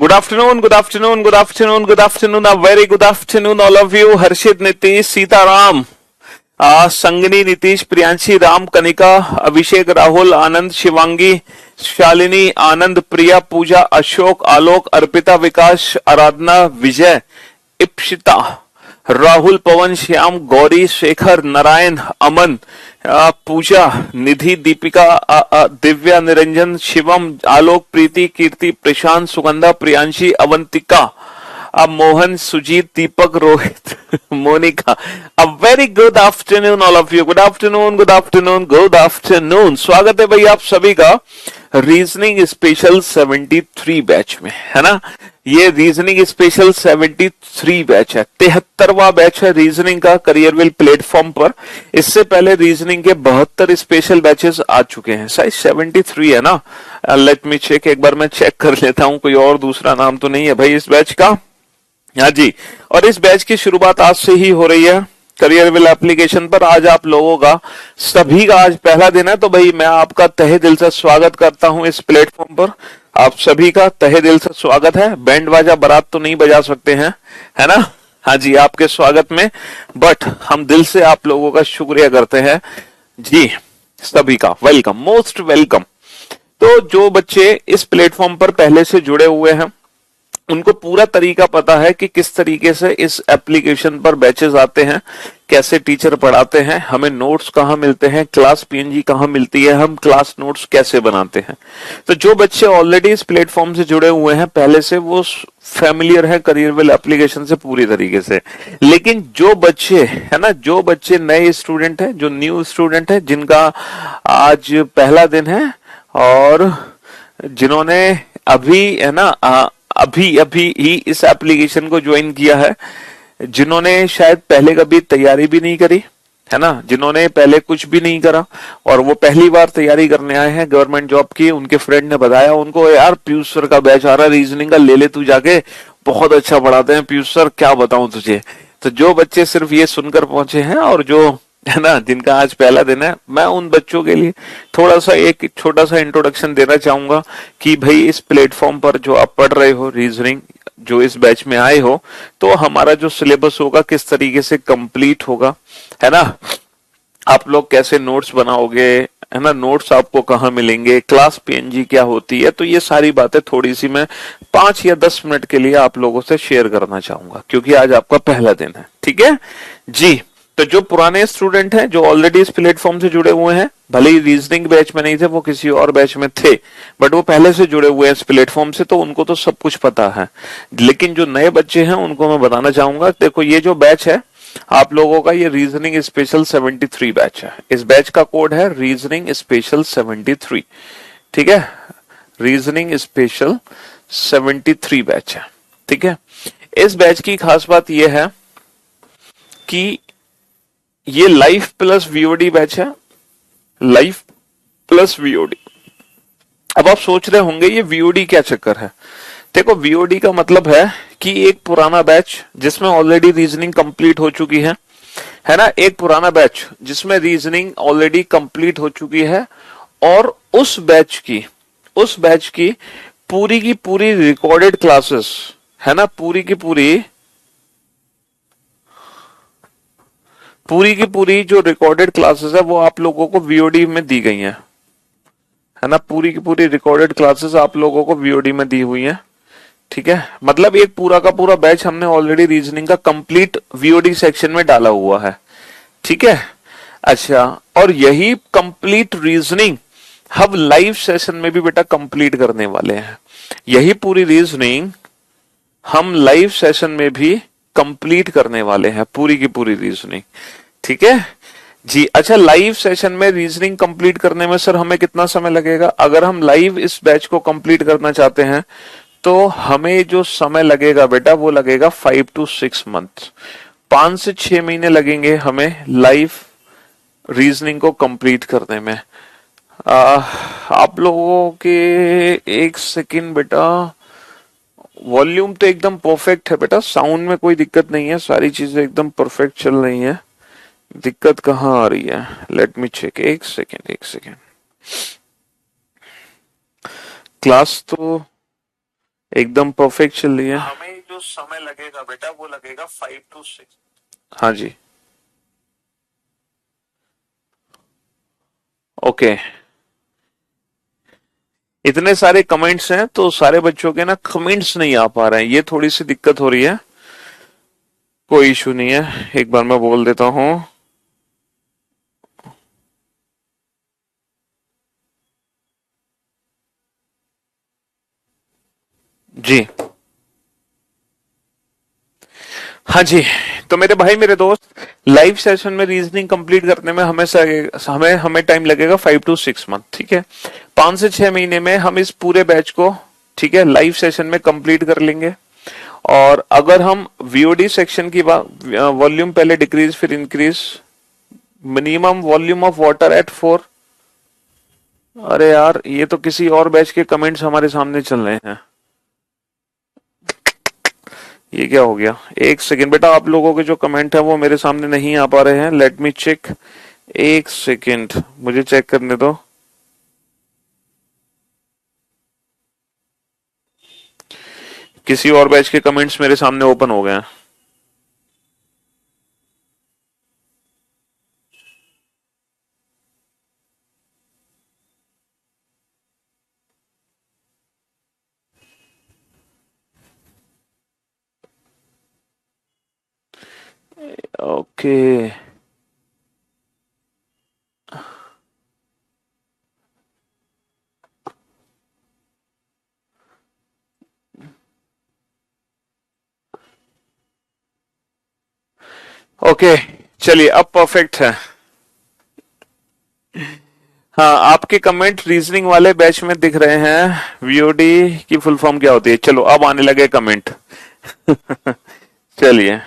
Good afternoon, good afternoon, good afternoon, good afternoon, a very good afternoon all of you. Harshit, Nitish, Sitaram, Sangni, Nitish, Priyanshi, Ram, Kanika, Abhishek, Rahul, Anand, Shivangi, Shalini, Anand, Priya, Pooja, Ashok, Alok, Arpita, Vikas, Aradhana, Vijay, Ipsita, Rahul, Pawan, Shyam, Gauri, Shekhar, Narayan, Aman, Pooja, Nidhi, Deepika, Divya, Niranjan, Shivam, Alok, Preeti, Kirti, Prashant, Sugandha, Priyanshi, Avantika, Mohan, Sujit, Deepak, Rohit, Monika. A very good afternoon all of you. Good afternoon, good afternoon, good afternoon. स्वागत है भाई आप सभी का reasoning special 73 batch में, है ना. ये रीजनिंग स्पेशल 73 बैच है, 73वां बैच है रीजनिंग का करियरविल प्लेटफॉर्म पर. इससे पहले रीजनिंग के 72 स्पेशल बैचेस आ चुके हैं. शायद 73 है ना. लेट मी चेक, एक बार मैं चेक कर लेता हूं कोई और दूसरा नाम तो नहीं है भाई इस बैच का. हाँ जी, और इस बैच की शुरुआत आज से ही हो रही है करियरविल एप्लीकेशन पर. आज आप लोगों का सभी का आज पहला दिन है, तो भाई मैं आपका तहे दिल से स्वागत करता हूं इस प्लेटफॉर्म पर. आप सभी का तहे दिल से स्वागत है. बैंड बाजा बारात तो नहीं बजा सकते हैं, है ना. हाँ जी, आपके स्वागत में, बट हम दिल से आप लोगों का शुक्रिया करते हैं जी. सभी का वेलकम, मोस्ट वेलकम. तो जो बच्चे इस प्लेटफॉर्म पर पहले से जुड़े हुए हैं उनको पूरा तरीका पता है कि किस तरीके से इस एप्लीकेशन पर बैचेस आते हैं, कैसे टीचर पढ़ाते हैं, हमें नोट्स कहाँ मिलते हैं, क्लास पीएनजी कहाँ मिलती है, हम क्लास नोट्स कैसे बनाते हैं. तो जो बच्चे ऑलरेडी इस प्लेटफॉर्म से जुड़े हुए हैं पहले से, वो फैमिलियर है करियरविल एप्लीकेशन से पूरी तरीके से. लेकिन जो बच्चे है ना, जो बच्चे नए स्टूडेंट है, जो न्यू स्टूडेंट है, जिनका आज पहला दिन है और जिन्होंने अभी है ना अभी अभी ही इस एप्लीकेशन को ज्वाइन किया है, जिन्होंने शायद पहले कभी तैयारी भी नहीं करी है ना, जिन्होंने पहले कुछ भी नहीं करा और वो पहली बार तैयारी करने आए हैं गवर्नमेंट जॉब की. उनके फ्रेंड ने बताया उनको, यार पीयूष सर का बैच आ रहा है रीजनिंग का, ले ले तू जाके, बहुत अच्छा पढ़ाते हैं पीयूष सर, क्या बताऊं तुझे. तो जो बच्चे सिर्फ ये सुनकर पहुंचे हैं और जो है ना, जिनका आज पहला दिन है, मैं उन बच्चों के लिए थोड़ा सा एक छोटा सा इंट्रोडक्शन देना चाहूंगा कि भाई इस प्लेटफॉर्म पर जो आप पढ़ रहे हो रीजनिंग, जो इस बैच में आए हो, तो हमारा जो सिलेबस होगा किस तरीके से कंप्लीट होगा, है ना. आप लोग कैसे नोट्स बनाओगे, है ना, नोट्स आपको कहाँ मिलेंगे, क्लास पीएनजी क्या होती है, तो ये सारी बातें थोड़ी सी मैं 5 या 10 मिनट के लिए आप लोगों से शेयर करना चाहूंगा, क्योंकि आज आपका पहला दिन है. ठीक है जी. तो जो पुराने स्टूडेंट हैं, जो ऑलरेडी इस प्लेटफॉर्म से जुड़े हुए हैं, भले ही रीजनिंग बैच में नहीं थे, वो किसी और बैच में थे, बट वो पहले से जुड़े हुए हैं इस प्लेटफॉर्म से, तो उनको तो सब कुछ पता है. लेकिन जो नए बच्चे हैं उनको मैं बताना चाहूंगा, देखो ये जो बैच है आप लोगों का, ये रीजनिंग स्पेशल 73 बैच है. इस बैच का कोड है रीजनिंग स्पेशल 73. ठीक है, रीजनिंग स्पेशल 73 बैच है. ठीक है, इस बैच की खास बात यह है कि ये लाइव प्लस वीओडी बैच है. Live plus VOD. अब आप सोच रहे होंगे ये वीओडी क्या चक्कर है. देखो, वीओडी का मतलब है कि एक पुराना बैच जिसमें ऑलरेडी रीजनिंग कंप्लीट हो चुकी है ना, एक पुराना बैच जिसमें रीजनिंग ऑलरेडी कंप्लीट हो चुकी है, और उस बैच की पूरी रिकॉर्डेड क्लासेस, है ना, पूरी की पूरी जो रिकॉर्डेड क्लासेस है वो आप लोगों को वीओडी में दी गई हैं, है ना. पूरी की पूरी रिकॉर्डेड क्लासेस आप लोगों को वीओडी में दी हुई हैं. ठीक है, मतलब एक पूरा का पूरा बैच हमने ऑलरेडी रीजनिंग का कंप्लीट वीओडी सेक्शन में डाला हुआ है. ठीक है, अच्छा, और यही कंप्लीट रीजनिंग हम लाइव सेशन में भी बेटा कंप्लीट करने वाले हैं. यही पूरी रीजनिंग हम लाइव सेशन में भी कंप्लीट करने वाले हैं, पूरी की पूरी रीजनिंग. ठीक है जी. अच्छा, लाइव सेशन में रीजनिंग कंप्लीट करने में सर हमें कितना समय लगेगा. अगर हम लाइव इस बैच को कंप्लीट करना चाहते हैं तो हमें जो समय लगेगा बेटा वो लगेगा 5 to 6 मंथ. 5 से 6 महीने लगेंगे हमें लाइव रीजनिंग को कंप्लीट करने में. आप लोगों के एक सेकंड बेटा, वॉल्यूम तो एकदम परफेक्ट है बेटा, साउंड में कोई दिक्कत नहीं है, सारी चीजें एकदम परफेक्ट चल रही हैं. दिक्कत कहाँ आ रही है, लेट मी चेक. एक सेकेंड. क्लास तो एकदम परफेक्ट चल रही है। हमें जो समय लगेगा बेटा वो लगेगा 5 to 6। हाँ जी, ओके। इतने सारे कमेंट्स हैं तो सारे बच्चों के ना कमेंट्स नहीं आ पा रहे हैं, ये थोड़ी सी दिक्कत हो रही है। कोई इशू नहीं है, एक बार मैं बोल देता हूँ। जी हाँ जी, तो मेरे भाई मेरे दोस्त, लाइव सेशन में रीजनिंग कंप्लीट करने में हमें हमें टाइम लगेगा 5 to 6 मंथ, ठीक है। 5 से 6 महीने में हम इस पूरे बैच को, ठीक है, लाइव सेशन में कंप्लीट कर लेंगे। और अगर हम वीओडी सेक्शन की वॉल्यूम पहले डिक्रीज फिर increase, minimum volume of water at 4। अरे यार, ये तो किसी और बैच के कमेंट्स हमारे सामने चल रहे हैं, ये क्या हो गया? एक सेकेंड बेटा, आप लोगों के जो कमेंट है वो मेरे सामने नहीं आ पा रहे हैं, लेट मी चेक। एक सेकेंड मुझे चेक करने दो। किसी और बैच के कमेंट्स मेरे सामने ओपन हो गए हैं। ओके, ओके, चलिए अब परफेक्ट है। हाँ, आपके कमेंट रीजनिंग वाले बैच में दिख रहे हैं। वीओडी की फुल फॉर्म क्या होती है? चलो अब आने लगे कमेंट। चलिए,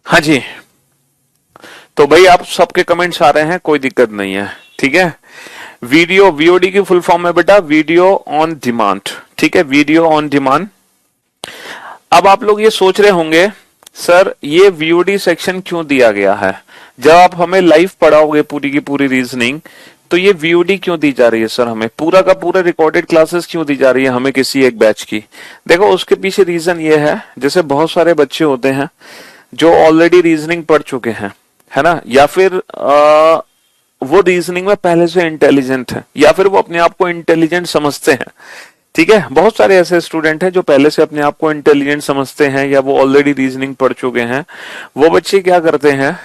हाँ जी, तो भाई आप सबके कमेंट्स आ रहे हैं, कोई दिक्कत नहीं है, ठीक है। वीडियो, वीओडी की फुल फॉर्म है बेटा वीडियो ऑन डिमांड, ठीक है, वीडियो ऑन डिमांड। अब आप लोग ये सोच रहे होंगे, सर ये वीओडी सेक्शन क्यों दिया गया है? जब आप हमें लाइव पढ़ाओगे पूरी की पूरी रीजनिंग, तो ये वीओडी क्यों दी जा रही है? सर हमें पूरा का पूरा रिकॉर्डेड क्लासेस क्यों दी जा रही है हमें किसी एक बैच की? देखो उसके पीछे रीजन ये है, जैसे बहुत सारे बच्चे होते हैं जो ऑलरेडी रीजनिंग पढ़ चुके हैं, है ना, या फिर वो रीजनिंग में पहले से इंटेलिजेंट है, या फिर वो अपने आप को इंटेलिजेंट समझते हैं, ठीक है। बहुत सारे ऐसे स्टूडेंट हैं जो पहले से अपने आप को इंटेलिजेंट समझते हैं या वो ऑलरेडी रीजनिंग पढ़ चुके हैं। वो बच्चे क्या करते हैं,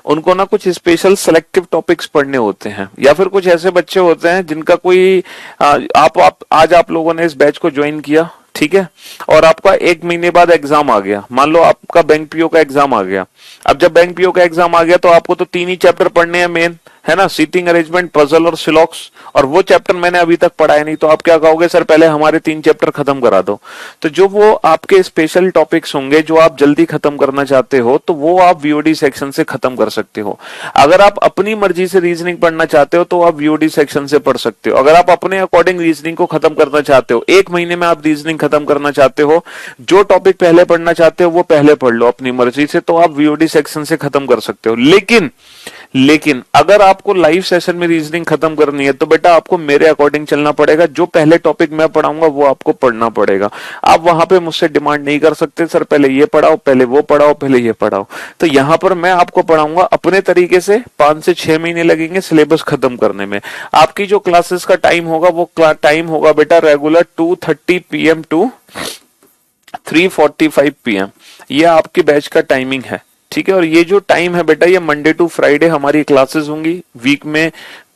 उनको ना कुछ स्पेशल सेलेक्टिव टॉपिक्स पढ़ने होते हैं, या फिर कुछ ऐसे बच्चे होते हैं जिनका कोई आप आज आप लोगों ने इस बैच को ज्वाइन किया, ठीक है, और आपका 1 महीने बाद एग्जाम आ गया, मान लो आपका बैंक पीओ का एग्जाम आ गया। अब जब बैंक पीओ का एग्जाम आ गया तो आपको तो 3 ही चैप्टर पढ़ने हैं मेन, है ना, सीटिंग अरेंजमेंट, पजल और सिलॉक्स, और वो चैप्टर मैंने अभी तक पढ़ाया नहीं, तो आप क्या कहोगे, सर पहले हमारे 3 चैप्टर खत्म करा दो। तो जो वो आपके स्पेशल टॉपिक्स होंगे जो आप जल्दी खत्म करना चाहते हो, तो वो आप वीओडी सेक्शन से खत्म कर सकते हो। अगर आप अपनी मर्जी से रीजनिंग पढ़ना चाहते हो तो आप वीओडी सेक्शन से पढ़ सकते हो। अगर आप अपने अकॉर्डिंग रीजनिंग को खत्म करना चाहते हो, 1 महीने में आप रीजनिंग खत्म करना चाहते हो, जो टॉपिक पहले पढ़ना चाहते हो वो पहले पढ़ लो अपनी मर्जी से, तो आप वीओडी सेक्शन से खत्म कर सकते हो। लेकिन अगर आपको लाइव सेशन में रीजनिंग खत्म करनी है तो बेटा आपको मेरे अकॉर्डिंग चलना पड़ेगा, जो पहले टॉपिक मैं पढ़ाऊंगा वो आपको पढ़ना पड़ेगा। आप वहां पे मुझसे डिमांड नहीं कर सकते, सर पहले ये पढ़ाओ, पहले वो पढ़ाओ, पहले ये पढ़ाओ। तो यहां पर मैं आपको पढ़ाऊंगा अपने तरीके से, 5 से 6 महीने लगेंगे सिलेबस खत्म करने में। आपकी जो क्लासेस का टाइम होगा वो टाइम होगा बेटा रेगुलर 2:30 PM टू 3:45 PM, ये आपके बैच का टाइमिंग है, ठीक है। और ये जो टाइम है बेटा, ये मंडे टू फ्राइडे हमारी क्लासेस होंगी, वीक में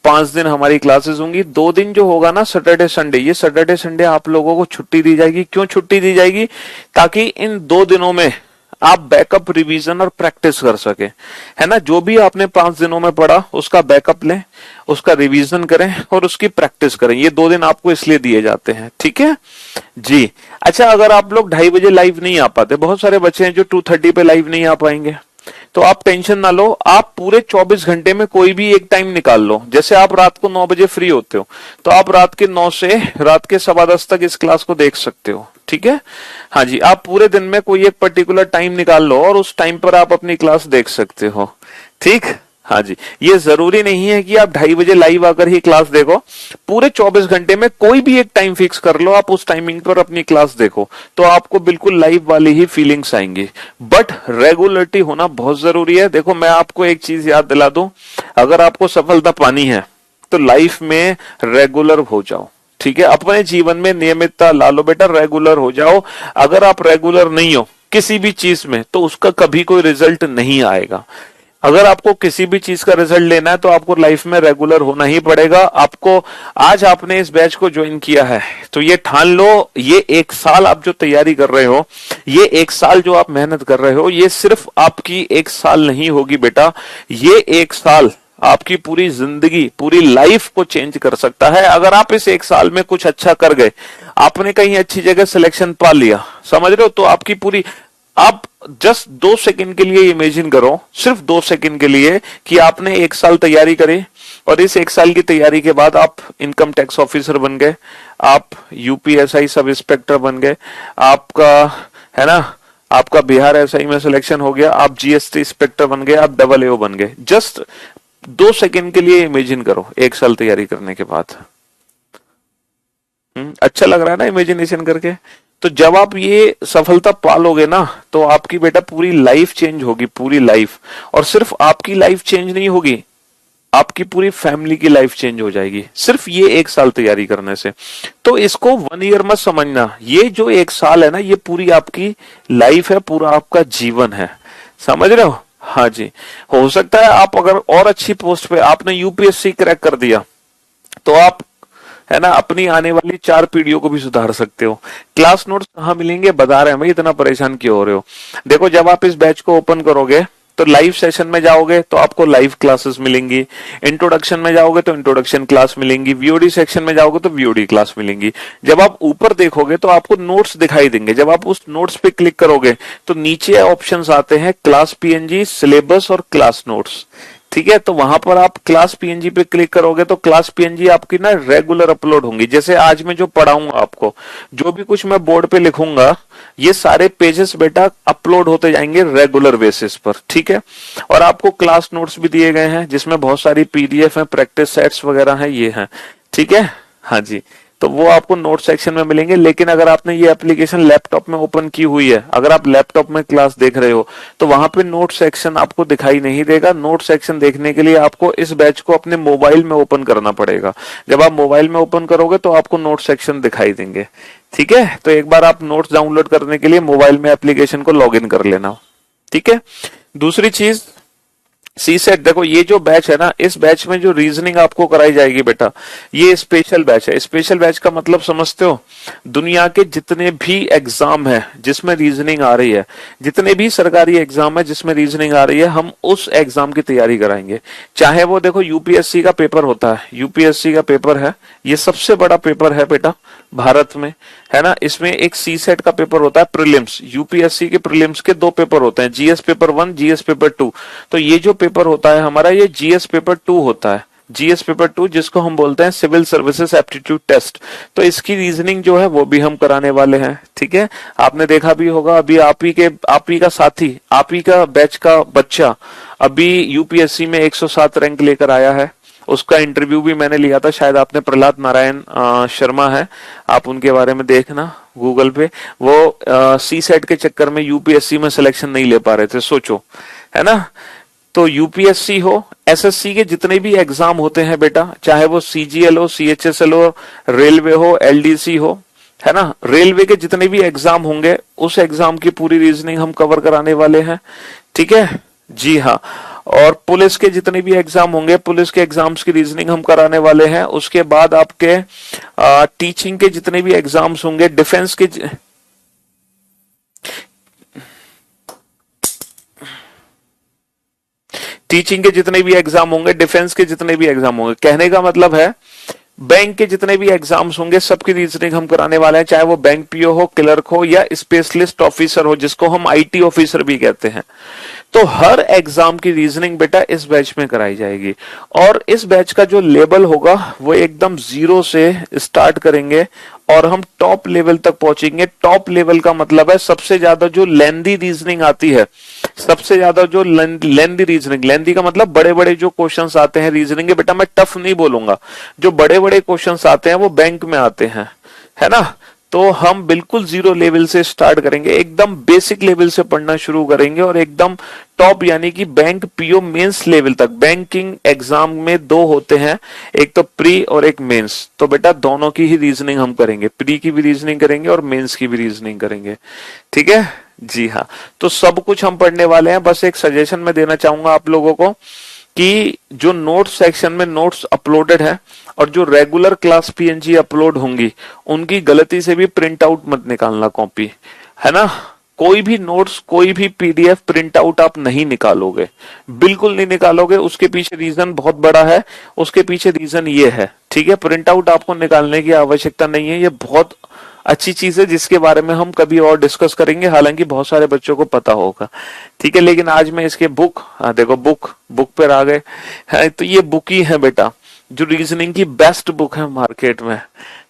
5 दिन हमारी क्लासेस होंगी। 2 दिन जो होगा ना सैटरडे संडे, ये सैटरडे संडे आप लोगों को छुट्टी दी जाएगी। क्यों छुट्टी दी जाएगी? ताकि इन 2 दिनों में आप बैकअप रिवीजन और प्रैक्टिस कर सके, है ना। जो भी आपने 5 दिनों में पढ़ा उसका बैकअप लें, उसका रिवीजन करें और उसकी प्रैक्टिस करें। ये 2 दिन आपको इसलिए दिए जाते हैं, ठीक है जी। अच्छा, अगर आप लोग 2:30 बजे लाइव नहीं आ पाते, बहुत सारे बच्चे हैं जो 2:30 पे लाइव नहीं आ पाएंगे, तो आप टेंशन ना लो, आप पूरे 24 घंटे में कोई भी एक टाइम निकाल लो। जैसे आप रात को 9 बजे फ्री होते हो तो आप रात के 9 से रात के 10:15 तक इस क्लास को देख सकते हो, ठीक है। हाँ जी, आप पूरे दिन में कोई एक पर्टिकुलर टाइम निकाल लो और उस टाइम पर आप अपनी क्लास देख सकते हो, ठीक। हाँ जी, ये जरूरी नहीं है कि आप 2:30 बजे लाइव आकर ही क्लास देखो। पूरे 24 घंटे में कोई भी एक टाइम फिक्स कर लो, आप उस टाइमिंग पर अपनी क्लास देखो, तो आपको बिल्कुल लाइव वाली ही फीलिंग्स आएंगी। बट रेगुलरिटी होना बहुत जरूरी है। देखो मैं आपको एक चीज याद दिला दूं, अगर आपको सफलता पानी है तो लाइफ में रेगुलर हो जाओ, ठीक है। अपने जीवन में नियमितता ला लो बेटा, रेगुलर हो जाओ। अगर आप रेगुलर नहीं हो किसी भी चीज में तो उसका कभी कोई रिजल्ट नहीं आएगा। अगर आपको किसी भी चीज का रिजल्ट लेना है तो आपको लाइफ में रेगुलर होना ही पड़ेगा। आपको आज आपने इस बैच को ज्वाइन किया है तो ये ठान लो, ये 1 साल आप जो तैयारी कर रहे हो, ये 1 साल जो आप मेहनत कर रहे हो, ये सिर्फ आपकी 1 साल नहीं होगी बेटा, ये 1 साल आपकी पूरी जिंदगी, पूरी लाइफ को चेंज कर सकता है। अगर आप इस 1 साल में कुछ अच्छा कर गए, आपने कहीं अच्छी जगह सिलेक्शन पा लिया, समझ रहे हो, तो आपकी पूरी, आप जस्ट 2 सेकंड के लिए इमेजिन करो, सिर्फ 2 सेकंड के लिए, कि आपने 1 साल तैयारी करी और इस 1 साल की तैयारी के बाद आप इनकम टैक्स ऑफिसर बन गए, आप यूपीएसआई सब इंस्पेक्टर बन गए, आपका, है ना, आपका बिहार एसआई में सिलेक्शन हो गया, आप जीएसटी इंस्पेक्टर बन गए, आप डबल एओ बन गए। जस्ट 2 सेकंड के लिए इमेजिन करो 1 साल तैयारी करने के बाद। अच्छा लग रहा है ना इमेजिनेशन करके? तो जब आप ये सफलता पालोगे ना तो आपकी बेटा पूरी लाइफ चेंज होगी, पूरी लाइफ। और सिर्फ आपकी लाइफ चेंज नहीं होगी, आपकी पूरी फैमिली की लाइफ चेंज हो जाएगी सिर्फ ये 1 साल तैयारी करने से। तो इसको 1 ईयर मत समझना, ये जो 1 साल है ना, ये पूरी आपकी लाइफ है, पूरा आपका जीवन है, समझ रहे हो। हाँ जी, हो सकता है आप अगर और अच्छी पोस्ट पे, आपने यूपीएससी क्रैक कर दिया तो आप, है ना, अपनी आने वाली 4 पीढ़ियों को भी सुधार सकते हो। क्लास नोट्स कहाँ मिलेंगे बता रहे हैं भाई, इतना परेशान क्यों हो रहे हो। देखो जब आप इस बैच को ओपन करोगे तो लाइव सेशन में जाओगे तो आपको लाइव क्लासेस मिलेंगी, इंट्रोडक्शन में जाओगे तो इंट्रोडक्शन क्लास मिलेंगी, वीओडी सेक्शन में जाओगे तो वीओडी क्लास मिलेंगी। जब आप ऊपर देखोगे तो आपको नोट्स दिखाई देंगे, जब आप उस नोट्स पे क्लिक करोगे तो नीचे ऑप्शंस आते हैं क्लास पीएनजी, सिलेबस और क्लास नोट्स, ठीक है। तो वहां पर आप क्लास पीएनजी पे क्लिक करोगे तो क्लास पीएनजी आपकी ना रेगुलर अपलोड होंगी। जैसे आज मैं जो पढ़ाऊंगा आपको, जो भी कुछ मैं बोर्ड पे लिखूंगा, ये सारे पेजेस बेटा अपलोड होते जाएंगे रेगुलर बेसिस पर, ठीक है। और आपको क्लास नोट्स भी दिए गए हैं जिसमें बहुत सारी पीडीएफ है, प्रैक्टिस सेट्स वगैरह है, ये है, ठीक है। हाँ जी, तो वो आपको नोट सेक्शन में मिलेंगे। लेकिन अगर आपने ये एप्लीकेशन लैपटॉप में ओपन की हुई है, अगर आप लैपटॉप में क्लास देख रहे हो तो वहां पे नोट सेक्शन आपको दिखाई नहीं देगा। नोट सेक्शन देखने के लिए आपको इस बैच को अपने मोबाइल में ओपन करना पड़ेगा। जब आप मोबाइल में ओपन करोगे तो आपको नोट सेक्शन दिखाई देंगे, ठीक है। तो एक बार आप नोट्स डाउनलोड करने के लिए मोबाइल में एप्लीकेशन को लॉग इन कर लेना, ठीक है। दूसरी चीज, सी सेट, देखो ये जो बैच है ना, इस बैच में जो रीजनिंग आपको कराई जाएगी बेटा, ये स्पेशल बैच है। स्पेशल बैच का मतलब समझते हो, दुनिया के जितने भी एग्जाम है जिसमें रीजनिंग आ रही है, जितने भी सरकारी एग्जाम है जिसमें रीजनिंग आ रही है, हम उस एग्जाम की तैयारी कराएंगे। चाहे वो देखो यूपीएससी का पेपर होता है, यूपीएससी का पेपर है, ये सबसे बड़ा पेपर है बेटा भारत में, है ना। इसमें एक सी सेट का पेपर होता है प्रीलिम्स, यूपीएससी के प्रीलिम्स के 2 पेपर होते हैं, जीएस पेपर 1, जीएस पेपर 2। तो ये जो पेपर होता है हमारा, ये जीएस पेपर 2 होता है, जीएस पेपर 2, जिसको हम बोलते हैं सिविल सर्विसेज एप्टीट्यूड टेस्ट। तो इसकी रीजनिंग जो है वो भी हम कराने वाले हैं, ठीक है। आपने देखा भी होगा, अभी आप ही का साथी, आप ही का बैच का बच्चा अभी यूपीएससी में 107 रैंक लेकर आया है। उसका इंटरव्यू भी मैंने लिया था, शायद आपने, प्रहलाद नारायण शर्मा है, आप उनके बारे में देखना गूगल पे। वो सी सेट के चक्कर में यूपीएससी में सिलेक्शन नहीं ले पा रहे थे, सोचो, है ना। तो यूपीएससी हो, एसएससी के जितने भी एग्जाम होते हैं बेटा, चाहे वो सीजीएल हो, सीएचएसएल हो, रेलवे हो, एलडीसी हो, है ना, रेलवे के जितने भी एग्जाम होंगे उस एग्जाम की पूरी रीजनिंग हम कवर कराने वाले हैं, ठीक है जी हाँ। और पुलिस के जितने भी एग्जाम होंगे, पुलिस के एग्जाम्स की रीजनिंग हम कराने वाले हैं। उसके बाद आपके टीचिंग के जितने भी एग्जाम्स होंगे, डिफेंस के, टीचिंग के जितने भी एग्जाम होंगे, डिफेंस के जितने भी एग्जाम होंगे, कहने का मतलब है बैंक के जितने भी एग्जाम्स होंगे सबकी रीजनिंग हम कराने वाले हैं। चाहे वो बैंक पीओ हो, क्लर्क हो, या स्पेशलिस्ट ऑफिसर हो, जिसको हम आईटी ऑफिसर भी कहते हैं। तो हर एग्जाम की रीजनिंग बेटा इस बैच में कराई जाएगी, और इस बैच का जो लेवल होगा वो एकदम जीरो से स्टार्ट करेंगे और हम टॉप लेवल तक पहुंचेंगे। टॉप लेवल का मतलब है सबसे ज्यादा जो लेंदी रीजनिंग आती है, सबसे ज्यादा जो लेंदी रीजनिंग, लेंदी का मतलब बड़े बड़े जो क्वेश्चंस आते हैं रीजनिंग के, बेटा मैं टफ नहीं बोलूंगा, जो बड़े बड़े क्वेश्चंस आते हैं वो बैंक में आते हैं, है ना। तो हम बिल्कुल जीरो लेवल से स्टार्ट करेंगे, एकदम बेसिक लेवल से पढ़ना शुरू करेंगे और एकदम टॉप यानी कि बैंक पीओ मेंस लेवल तक। बैंकिंग एग्जाम में दो होते हैं, एक तो प्री और एक मेंस, तो बेटा दोनों की ही रीजनिंग हम करेंगे, प्री की भी रीजनिंग करेंगे और मेंस की भी रीजनिंग करेंगे, ठीक है जी हाँ। तो सब कुछ हम पढ़ने वाले हैं। बस एक सजेशन मैं देना चाहूंगा आप लोगों को कि जो नोट्स सेक्शन में नोट्स अपलोडेड है और जो रेगुलर क्लास पीएनजी अपलोड होंगी उनकी गलती से भी प्रिंट आउट मत निकालना कॉपी, है ना। कोई भी नोट्स कोई भी पीडीएफ प्रिंट आउट आप नहीं निकालोगे, बिल्कुल नहीं निकालोगे। उसके पीछे रीजन बहुत बड़ा है, उसके पीछे रीजन ये है, ठीक है। प्रिंट आउट आपको निकालने की आवश्यकता नहीं है, ये बहुत अच्छी चीज है जिसके बारे में हम कभी और डिस्कस करेंगे, हालांकि बहुत सारे बच्चों को पता होगा, ठीक है। लेकिन आज मैं इसके बुक, देखो बुक पर आ गए हैं, तो ये बुक ही है बेटा जो रीजनिंग की बेस्ट बुक है मार्केट में,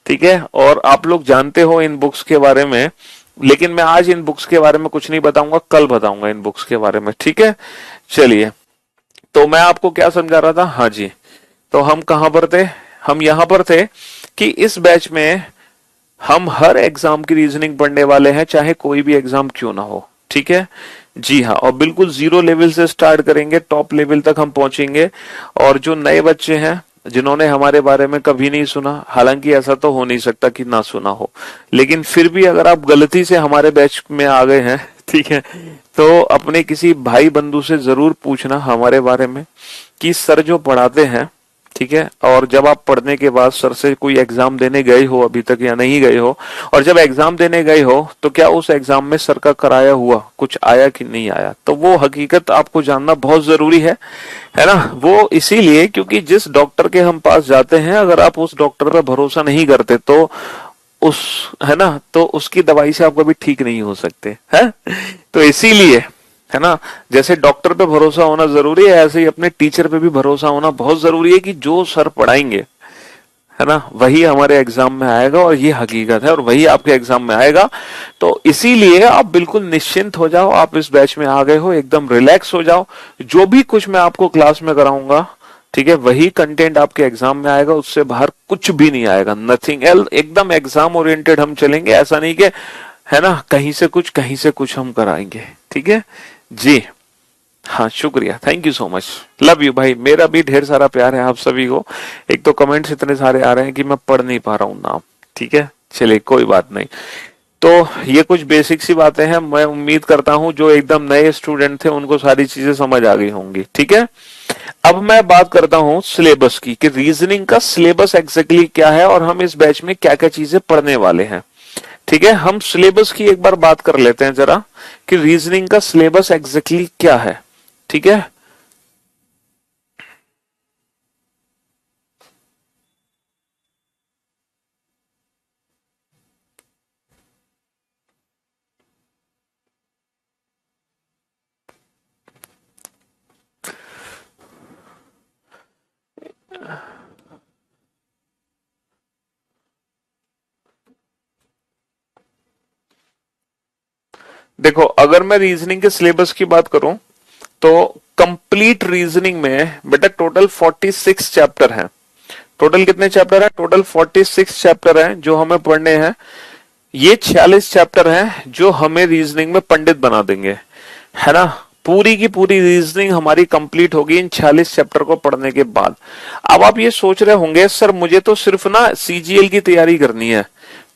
ठीक है। और आप लोग जानते हो इन बुक्स के बारे में, लेकिन मैं आज इन बुक्स के बारे में कुछ नहीं बताऊंगा, कल बताऊंगा इन बुक्स के बारे में, ठीक है। चलिए, तो मैं आपको क्या समझा रहा था, हाँ जी, तो हम कहां पर थे, हम यहां पर थे कि इस बैच में हम हर एग्जाम की रीजनिंग पढ़ने वाले हैं, चाहे कोई भी एग्जाम क्यों ना हो, ठीक है जी हाँ। और बिल्कुल जीरो लेवल से स्टार्ट करेंगे, टॉप लेवल तक हम पहुंचेंगे। और जो नए बच्चे हैं जिन्होंने हमारे बारे में कभी नहीं सुना, हालांकि ऐसा तो हो नहीं सकता कि ना सुना हो, लेकिन फिर भी अगर आप गलती से हमारे बैच में आ गए हैं, ठीक है, तो अपने किसी भाई बंधु से जरूर पूछना हमारे बारे में कि सर जो पढ़ाते हैं, ठीक है, और जब आप पढ़ने के बाद सर से कोई एग्जाम देने गए हो अभी तक या नहीं गए हो, और जब एग्जाम देने गए हो तो क्या उस एग्जाम में सर का कराया हुआ कुछ आया कि नहीं आया, तो वो हकीकत आपको जानना बहुत जरूरी है ना। वो इसीलिए क्योंकि जिस डॉक्टर के हम पास जाते हैं, अगर आप उस डॉक्टर पर भरोसा नहीं करते तो उस, है ना, तो उसकी दवाई से आप कभी ठीक नहीं हो सकते हैं। तो इसीलिए, है ना, जैसे डॉक्टर पे भरोसा होना जरूरी है, ऐसे ही अपने टीचर पे भी भरोसा होना बहुत जरूरी है कि जो सर पढ़ाएंगे, है ना, वही हमारे एग्जाम में आएगा, और ये हकीकत है, और वही आपके एग्जाम में आएगा। तो इसीलिए आप बिल्कुल निश्चिंत हो जाओ, आप इस बैच में आ गए हो, एकदम रिलैक्स हो जाओ। जो भी कुछ मैं आपको क्लास में कराऊंगा, ठीक है, वही कंटेंट आपके एग्जाम में आएगा, उससे बाहर कुछ भी नहीं आएगा, नथिंग एल्स। एकदम एग्जाम ओरिएंटेड हम चलेंगे, ऐसा नहीं कि, है ना, कहीं से कुछ हम कराएंगे, ठीक है जी हाँ। शुक्रिया, thank you so much, love you भाई, मेरा भी ढेर सारा प्यार है आप सभी को। एक तो कमेंट्स इतने सारे आ रहे हैं कि मैं पढ़ नहीं पा रहा हूं नाम, ठीक है, चलिए कोई बात नहीं। तो ये कुछ बेसिक सी बातें हैं, मैं उम्मीद करता हूं जो एकदम नए स्टूडेंट थे उनको सारी चीजें समझ आ गई होंगी, ठीक है। अब मैं बात करता हूं सिलेबस की, कि रीजनिंग का सिलेबस एग्जैक्टली क्या है और हम इस बैच में क्या क्या चीजें पढ़ने वाले हैं, ठीक है। हम सिलेबस की एक बार बात कर लेते हैं जरा, कि रीजनिंग का सिलेबस एग्जैक्टली क्या है, ठीक है। देखो, अगर मैं रीजनिंग के सिलेबस की बात करूं तो कंप्लीट रीजनिंग में बेटा टोटल 46 चैप्टर हैं। टोटल कितने चैप्टर हैं? टोटल 46 चैप्टर हैं जो हमें पढ़ने हैं। ये 46 चैप्टर हैं जो हमें रीजनिंग में पंडित बना देंगे, है ना। पूरी की पूरी रीजनिंग हमारी कंप्लीट होगी इन 46 चैप्टर को पढ़ने के बाद। अब आप ये सोच रहे होंगे सर मुझे तो सिर्फ ना सीजीएल की तैयारी करनी है,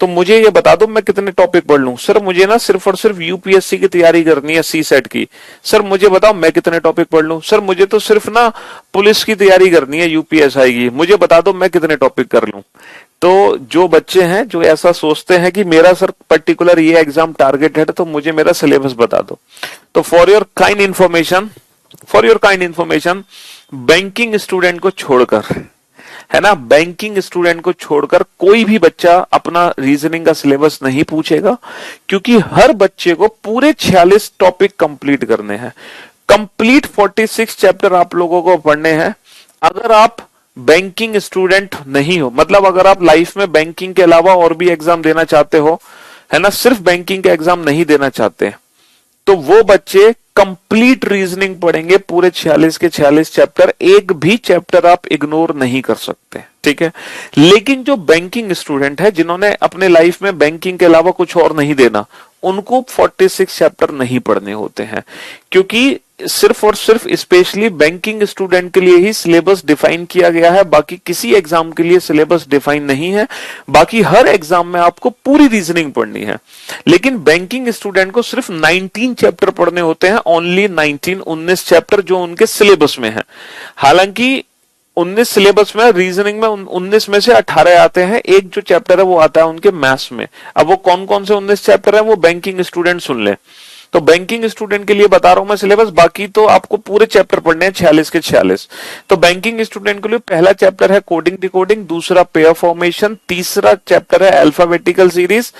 तो मुझे ये बता दो मैं कितने टॉपिक पढ़ लूं। सर मुझे ना सिर्फ और सिर्फ यूपीएससी की तैयारी करनी है, सी सेट की। सर मुझे बताओ मैं कितने टॉपिक पढ़ लूं। सर मुझे तो सिर्फ ना पुलिस की तैयारी करनी है, यूपीएसआई की, मुझे बता दो मैं कितने टॉपिक कर लूं। तो जो बच्चे हैं जो ऐसा सोचते हैं कि मेरा सर पर्टिकुलर ये एग्जाम टारगेट है तो मुझे मेरा सिलेबस बता दो, तो for your kind information banking student को छोड़कर, है ना, बैंकिंग स्टूडेंट को छोड़कर कोई भी बच्चा अपना रीजनिंग का सिलेबस नहीं पूछेगा, क्योंकि हर बच्चे को पूरे 46 टॉपिक कंप्लीट करने हैं। कंप्लीट 46 चैप्टर आप लोगों को पढ़ने हैं। अगर आप बैंकिंग स्टूडेंट नहीं हो, मतलब अगर आप लाइफ में बैंकिंग के अलावा और भी एग्जाम देना चाहते हो, है ना, सिर्फ बैंकिंग के एग्जाम नहीं देना चाहते, तो वो बच्चे कंप्लीट रीजनिंग पढ़ेंगे, पूरे 46 के 46 चैप्टर, एक भी चैप्टर आप इग्नोर नहीं कर सकते, ठीक है। लेकिन जो बैंकिंग स्टूडेंट है, जिन्होंने अपने लाइफ में बैंकिंग के अलावा कुछ और नहीं देना, उनको 46 चैप्टर नहीं पढ़ने होते हैं, क्योंकि सिर्फ और सिर्फ स्पेशली बैंकिंग स्टूडेंट के लिए ही सिलेबस डिफाइन किया गया है, बाकी किसी एग्जाम के लिए सिलेबस डिफाइन नहीं है। बाकी हर एग्जाम में आपको पूरी रीजनिंग पढ़नी है, लेकिन बैंकिंग स्टूडेंट को सिर्फ 19 चैप्टर पढ़ने होते हैं, ओनली 19 चैप्टर जो उनके सिलेबस में है। हालांकि 19 सिलेबस में, रीजनिंग में 19 में से 18 आते हैं, एक जो चैप्टर है वो आता है उनके मैथ्स में। अब वो कौन कौन से 19 चैप्टर है वो बैंकिंग स्टूडेंट सुन ले। तो बैंकिंग स्टूडेंट के लिए बता रहा हूं मैं सिलेबस, बाकी तो आपको पूरे चैप्टर पढ़ने हैं 46 के 46। तो बैंकिंग स्टूडेंट के लिए पहला चैप्टर है कोडिंग डिकोडिंग, दूसरा पेयर फॉर्मेशन, तीसरा चैप्टर है अल्फाबेटिकल सीरीज,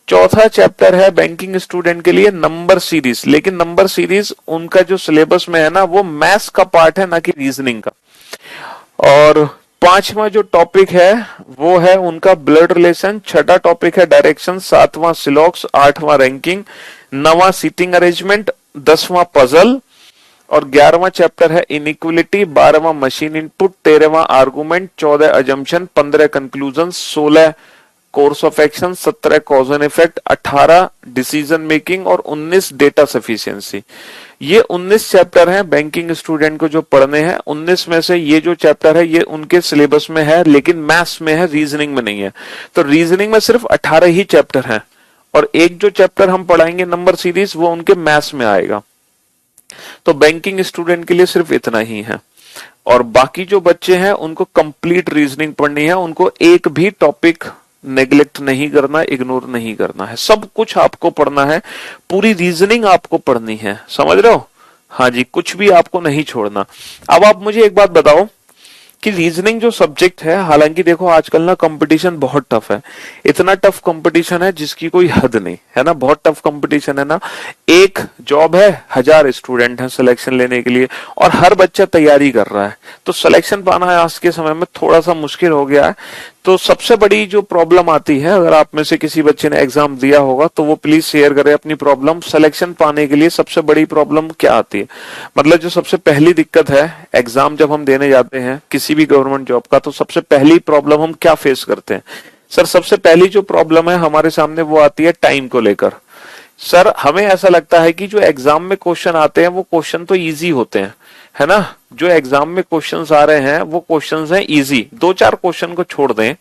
चौथा चैप्टर है बैंकिंग स्टूडेंट के लिए नंबर सीरीज। लेकिन नंबर सीरीज उनका जो सिलेबस में है ना, वो मैथ्स का पार्ट है, ना कि रीजनिंग का। और पांचवा जो टॉपिक है वो है उनका ब्लड रिलेशन, छठा टॉपिक है डायरेक्शन, सातवां सिलॉक्स, आठवां रैंकिंग, नवा सीटिंग अरेंजमेंट, 10वां पजल, और 11वां चैप्टर है इनइक्वलिटी, 12वां मशीन इनपुट, 13वां argument, 14 assumption, 15 conclusion, 16 course of action, 17 cause and effect, 18 decision making और 19 डेटा सफिशिएंसी। ये 19 चैप्टर हैं बैंकिंग स्टूडेंट को जो पढ़ने हैं। 19 में से ये जो चैप्टर है ये उनके सिलेबस में है, लेकिन मैथ्स में है, रीजनिंग में नहीं है। तो रीजनिंग में सिर्फ 18 ही चैप्टर हैं, और एक जो चैप्टर हम पढ़ाएंगे नंबर सीरीज वो उनके मैथ्स में आएगा। तो बैंकिंग स्टूडेंट के लिए सिर्फ इतना ही है, और बाकी जो बच्चे हैं उनको कंप्लीट रीजनिंग पढ़नी है, उनको एक भी टॉपिक नेग्लेक्ट नहीं करना, इग्नोर नहीं करना है, सब कुछ आपको पढ़ना है, पूरी रीजनिंग आपको पढ़नी है, समझ रहे हो? हाँ जी, कुछ भी आपको नहीं छोड़ना। अब आप मुझे एक बात बताओ कि रीजनिंग जो सब्जेक्ट है, हालांकि देखो आजकल ना कंपटीशन बहुत टफ है, इतना टफ कंपटीशन है जिसकी कोई हद नहीं है ना, बहुत टफ कंपटीशन है ना। एक जॉब है, 1000 स्टूडेंट हैं सिलेक्शन लेने के लिए, और हर बच्चा तैयारी कर रहा है, तो सिलेक्शन पाना आज के समय में थोड़ा सा मुश्किल हो गया है। तो सबसे बड़ी जो प्रॉब्लम आती है, अगर आप में से किसी बच्चे ने एग्जाम दिया होगा तो वो प्लीज शेयर करें अपनी प्रॉब्लम। सिलेक्शन पाने के लिए सबसे बड़ी प्रॉब्लम क्या आती है, मतलब जो सबसे पहली दिक्कत है एग्जाम जब हम देने जाते हैं किसी भी गवर्नमेंट जॉब का, तो सबसे पहली प्रॉब्लम हम क्या फेस करते हैं? सर सबसे पहली जो प्रॉब्लम है हमारे सामने वो आती है टाइम को लेकर। सर हमें ऐसा लगता है कि जो एग्जाम में क्वेश्चन आते हैं वो क्वेश्चन तो इजी होते हैं, है ना, जो एग्जाम में क्वेश्चंस आ रहे हैं वो क्वेश्चंस हैं इजी, 2-4 क्वेश्चन को छोड़ दें,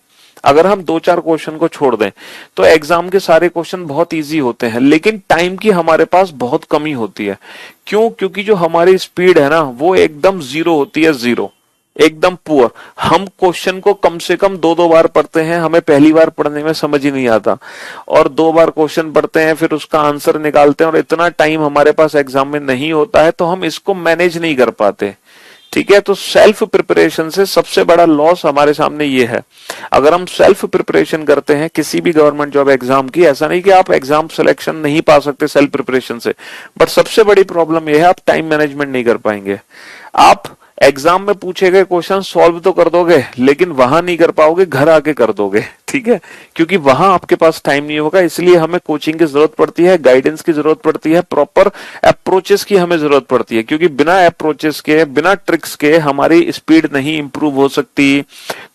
अगर हम 2-4 क्वेश्चन को छोड़ दें तो एग्जाम के सारे क्वेश्चन बहुत इजी होते हैं, लेकिन टाइम की हमारे पास बहुत कमी होती है। क्यों? क्योंकि जो हमारी स्पीड है ना वो एकदम जीरो होती है, जीरो, एकदम पुअर। हम क्वेश्चन को कम से कम 2-2 बार पढ़ते हैं, हमें पहली बार पढ़ने में समझ ही नहीं आता, और 2 बार क्वेश्चन पढ़ते हैं, फिर उसका आंसर निकालते हैं, और इतना टाइम हमारे पास एग्जाम में नहीं होता है, तो हम इसको मैनेज नहीं कर पाते, ठीक है। तो सेल्फ प्रिपरेशन से सबसे बड़ा लॉस हमारे सामने ये है। अगर हम सेल्फ प्रिपरेशन करते हैं किसी भी गवर्नमेंट जॉब एग्जाम की, ऐसा नहीं कि आप एग्जाम सिलेक्शन नहीं पा सकते सेल्फ प्रिपरेशन से, बट सबसे बड़ी प्रॉब्लम यह है आप टाइम मैनेजमेंट नहीं कर पाएंगे। आप एग्जाम में पूछे गए क्वेश्चन सॉल्व तो कर दोगे, लेकिन वहां नहीं कर पाओगे, घर आके कर दोगे, ठीक है, क्योंकि वहां आपके पास टाइम नहीं होगा। इसलिए हमें कोचिंग की जरूरत पड़ती है, गाइडेंस की जरूरत पड़ती है, प्रॉपर अप्रोचेस की हमें जरूरत पड़ती है, क्योंकि बिना अप्रोचेस के, बिना ट्रिक्स के हमारी स्पीड नहीं इंप्रूव हो सकती।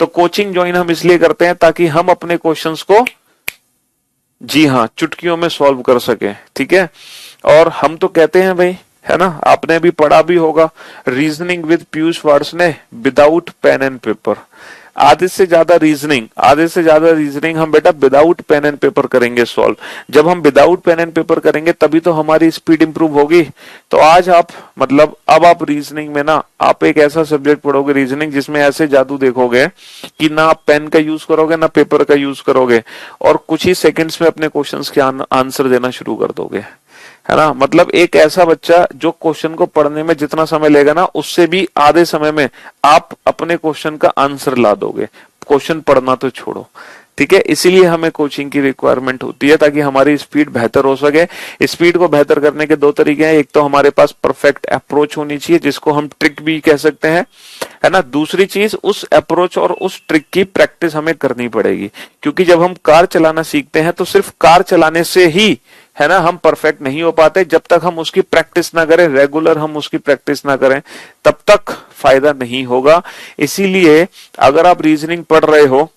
तो कोचिंग ज्वाइन हम इसलिए करते हैं ताकि हम अपने क्वेश्चंस को, जी हाँ, चुटकियों में सॉल्व कर सके, ठीक है। और हम तो कहते हैं भाई, है ना, आपने भी पढ़ा भी होगा, reasoning with Piyush Varshney without pen and paper. आधे से ज्यादा रीजनिंग हम बेटा विदाउट पेन एंड पेपर करेंगे सॉल्व। जब हम विदाउट पेन एंड पेपर करेंगे तभी तो हमारी स्पीड इंप्रूव होगी। तो आज आप, मतलब अब आप रीजनिंग में ना, आप एक ऐसा सब्जेक्ट पढ़ोगे रीजनिंग जिसमें ऐसे जादू देखोगे कि ना आप पेन का यूज करोगे ना पेपर का यूज करोगे, और कुछ ही सेकंड्स में अपने क्वेश्चंस के आंसर देना शुरू कर दोगे, है ना। मतलब एक ऐसा बच्चा जो क्वेश्चन को पढ़ने में जितना समय लेगा ना, उससे भी आधे समय में आप अपने क्वेश्चन का आंसर ला दोगे, क्वेश्चन पढ़ना तो छोड़ो, ठीक है, इसीलिए हमें कोचिंग की रिक्वायरमेंट होती है ताकि हमारी स्पीड बेहतर हो सके। स्पीड को बेहतर करने के दो तरीके हैं, एक तो हमारे पास परफेक्ट अप्रोच होनी चाहिए जिसको हम ट्रिक भी कह सकते हैं, है ना। दूसरी चीज, उस अप्रोच और उस ट्रिक की प्रैक्टिस हमें करनी पड़ेगी, क्योंकि जब हम कार चलाना सीखते हैं तो सिर्फ कार चलाने से ही, है ना, हम परफेक्ट नहीं हो पाते। जब तक हम उसकी प्रैक्टिस ना करें, रेगुलर हम उसकी प्रैक्टिस ना करें, तब तक फायदा नहीं होगा। इसीलिए अगर आप रीजनिंग पढ़ रहे हो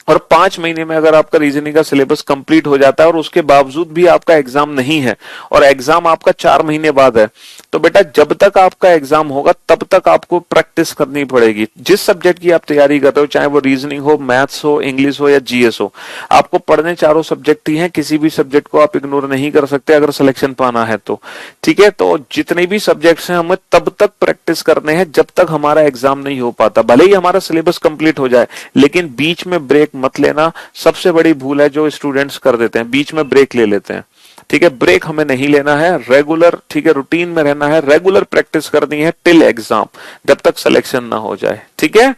और 5 महीने में अगर आपका रीजनिंग का सिलेबस कंप्लीट हो जाता है और उसके बावजूद भी आपका एग्जाम नहीं है और एग्जाम आपका 4 महीने बाद है, तो बेटा जब तक आपका एग्जाम होगा तब तक आपको प्रैक्टिस करनी पड़ेगी। जिस सब्जेक्ट की आप तैयारी कर रहे हो, चाहे वो रीजनिंग हो, मैथ्स हो, इंग्लिश हो या जीएस हो, आपको पढ़ने चारों सब्जेक्ट ही हैं। किसी भी सब्जेक्ट को आप इग्नोर नहीं कर सकते अगर सिलेक्शन पाना है तो, ठीक है। तो जितने भी सब्जेक्ट्स हैं हमें तब तक प्रैक्टिस करने हैं जब तक हमारा एग्जाम नहीं हो पाता। भले ही हमारा सिलेबस कंप्लीट हो जाए, लेकिन बीच में ब्रेक मत लेना। सबसे बड़ी भूल है जो स्टूडेंट्स कर देते हैं, बीच में ब्रेक ले लेते हैं। ठीक है, ब्रेक हमें नहीं लेना है, रेगुलर, ठीक है, रूटीन में रहना है, रेगुलर प्रैक्टिस करनी है टिल एग्जाम, जब तक सिलेक्शन ना हो जाए। ठीक है,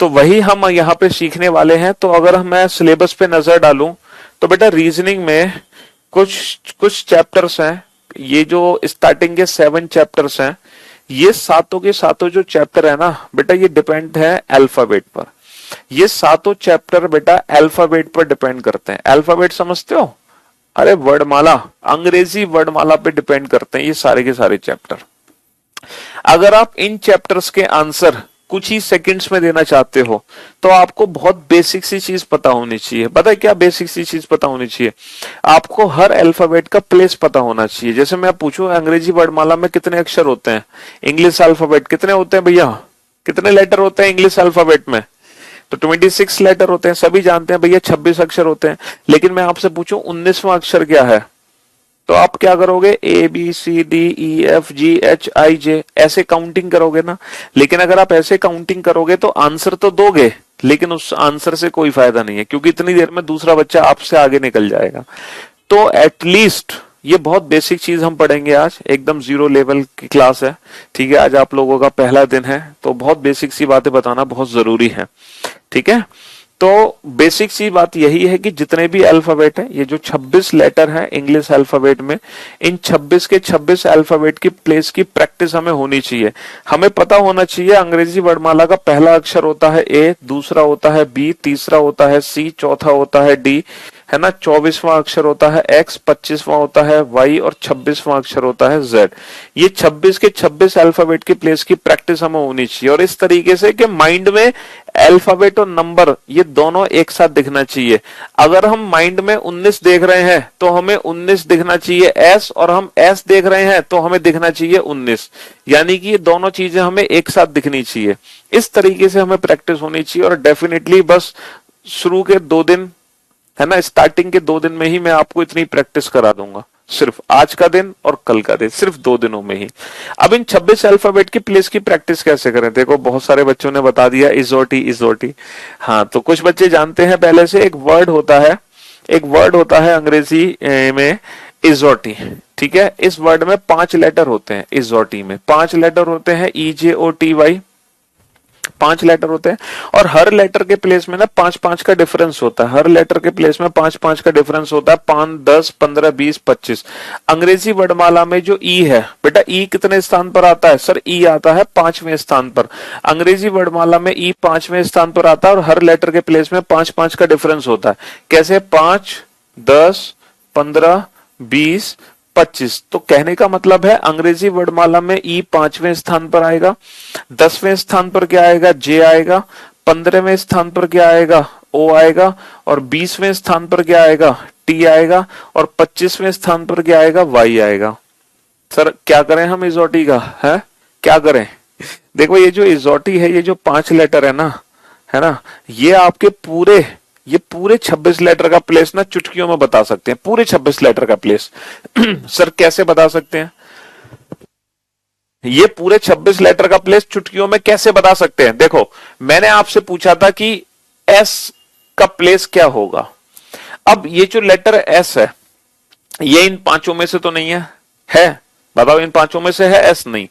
तो वही हम यहाँ पे सीखने वाले हैं। तो अगर मैं सिलेबस पे नजर डालूं तो बेटा रीजनिंग में कुछ कुछ चैप्टर्स हैं, ये जो स्टार्टिंग के 7 चैप्टर्स हैं, ये सातों के सातों जो चैप्टर है ना बेटा, ये डिपेंड है अल्फाबेट पर। ये सातों चैप्टर बेटा अल्फाबेट पर डिपेंड करते हैं। अल्फाबेट समझते हो? अरे वर्डमाला, अंग्रेजी वर्डमाला पे डिपेंड करते हैं ये सारे के सारे चैप्टर। अगर आप इन चैप्टर्स के आंसर कुछ ही सेकंड्स में देना चाहते हो तो आपको बहुत बेसिक सी चीज पता होनी चाहिए। पता है क्या बेसिक सी चीज पता होनी चाहिए? आपको हर अल्फाबेट का प्लेस पता होना चाहिए। जैसे मैं पूछूं अंग्रेजी वर्डमाला में कितने अक्षर होते हैं, इंग्लिश अल्फाबेट कितने होते हैं भैया, कितने लेटर होते हैं इंग्लिश अल्फाबेट में? तो 26 लेटर होते हैं, सभी जानते हैं भैया 26 अक्षर होते हैं। लेकिन मैं आपसे पूछूं 19वां अक्षर क्या है, तो आप क्या करोगे? A B C D E F G H I J, ऐसे काउंटिंग करोगे ना। लेकिन अगर आप ऐसे काउंटिंग करोगे तो आंसर तो दोगे, लेकिन उस आंसर से कोई फायदा नहीं है, क्योंकि इतनी देर में दूसरा बच्चा आपसे आगे निकल जाएगा। तो एटलीस्ट ये बहुत बेसिक चीज हम पढ़ेंगे आज, एकदम जीरो लेवल की क्लास है। ठीक है, आज आप लोगों का पहला दिन है, तो बहुत बेसिक सी बातें बताना बहुत जरूरी है। ठीक है, तो बेसिक सी बात यही है कि जितने भी अल्फाबेट हैं, ये जो 26 लेटर हैं इंग्लिश अल्फाबेट में, इन 26 के 26 अल्फाबेट की प्लेस की प्रैक्टिस हमें होनी चाहिए। हमें पता होना चाहिए अंग्रेजी वर्णमाला का पहला अक्षर होता है ए, दूसरा होता है बी, तीसरा होता है सी, चौथा होता है डी, है ना, 24वां अक्षर होता है एक्स, 25वां होता है वाई और 26वां अक्षर होता है जेड। ये 26 के 26 अल्फाबेट की प्लेस की प्रैक्टिस हमें होनी चाहिए, और इस तरीके से कि माइंड में अल्फाबेट और नंबर ये दोनों एक साथ दिखना चाहिए। अगर हम माइंड में 19 देख रहे हैं तो हमें 19 दिखना चाहिए एस, और हम एस देख रहे हैं तो हमें दिखना चाहिए 19, यानी कि ये दोनों चीजें हमें एक साथ दिखनी चाहिए। इस तरीके से हमें प्रैक्टिस होनी चाहिए, और डेफिनेटली बस शुरू के 2 दिन, है ना, स्टार्टिंग के 2 दिन में ही मैं आपको इतनी प्रैक्टिस करा दूंगा, सिर्फ आज का दिन और कल का दिन, सिर्फ 2 दिनों में ही। अब इन 26 अल्फाबेट की प्लेस की प्रैक्टिस कैसे करें? देखो बहुत सारे बच्चों ने बता दिया इजोटी इजोटी। हाँ, तो कुछ बच्चे जानते हैं पहले से, एक वर्ड होता है अंग्रेजी में इजोटी। ठीक है, इस वर्ड में 5 लेटर होते हैं, इजोटी में 5 लेटर होते हैं, EJOTY 5 लेटर होते हैं, और हर लेटर के प्लेस में ना 5-5 का डिफरेंस होता है। हर लेटर के प्लेस में 5-5 का डिफरेंस होता है, 5, 10, 15, 20, 25। अंग्रेजी वर्णमाला में जो ई है बेटा, ई कितने स्थान पर आता है? सर ई आता है 5वें स्थान पर। अंग्रेजी वर्णमाला में ई 5वें स्थान पर आता है, और हर लेटर के प्लेस में 5-5 का डिफरेंस होता है। कैसे? 5, 10, 15, 20, 25। तो कहने का मतलब है अंग्रेजी वर्णमाला में ई 5वें स्थान पर आएगा, 10वें स्थान पर क्या आएगा? जे आएगा, 15वें स्थान पर क्या आएगा? ओ आएगा, और 20वें स्थान पर क्या आएगा? टी आएगा, और 25वें स्थान पर क्या आएगा? वाई आएगा। सर क्या करें हम इजोटी का, है क्या करें? देखो ये जो इजोटी है, ये जो 5 लेटर है ना, ये पूरे 26 लेटर का प्लेस ना चुटकियों में बता सकते हैं, पूरे 26 लेटर का प्लेस। सर कैसे बता सकते हैं? ये पूरे 26 लेटर का प्लेस चुटकियों में कैसे बता सकते हैं? देखो मैंने आपसे पूछा था कि एस का प्लेस क्या होगा। अब ये जो लेटर एस है, ये इन 5 में से तो नहीं है बताओ, इन 5 में से है एस? नहीं।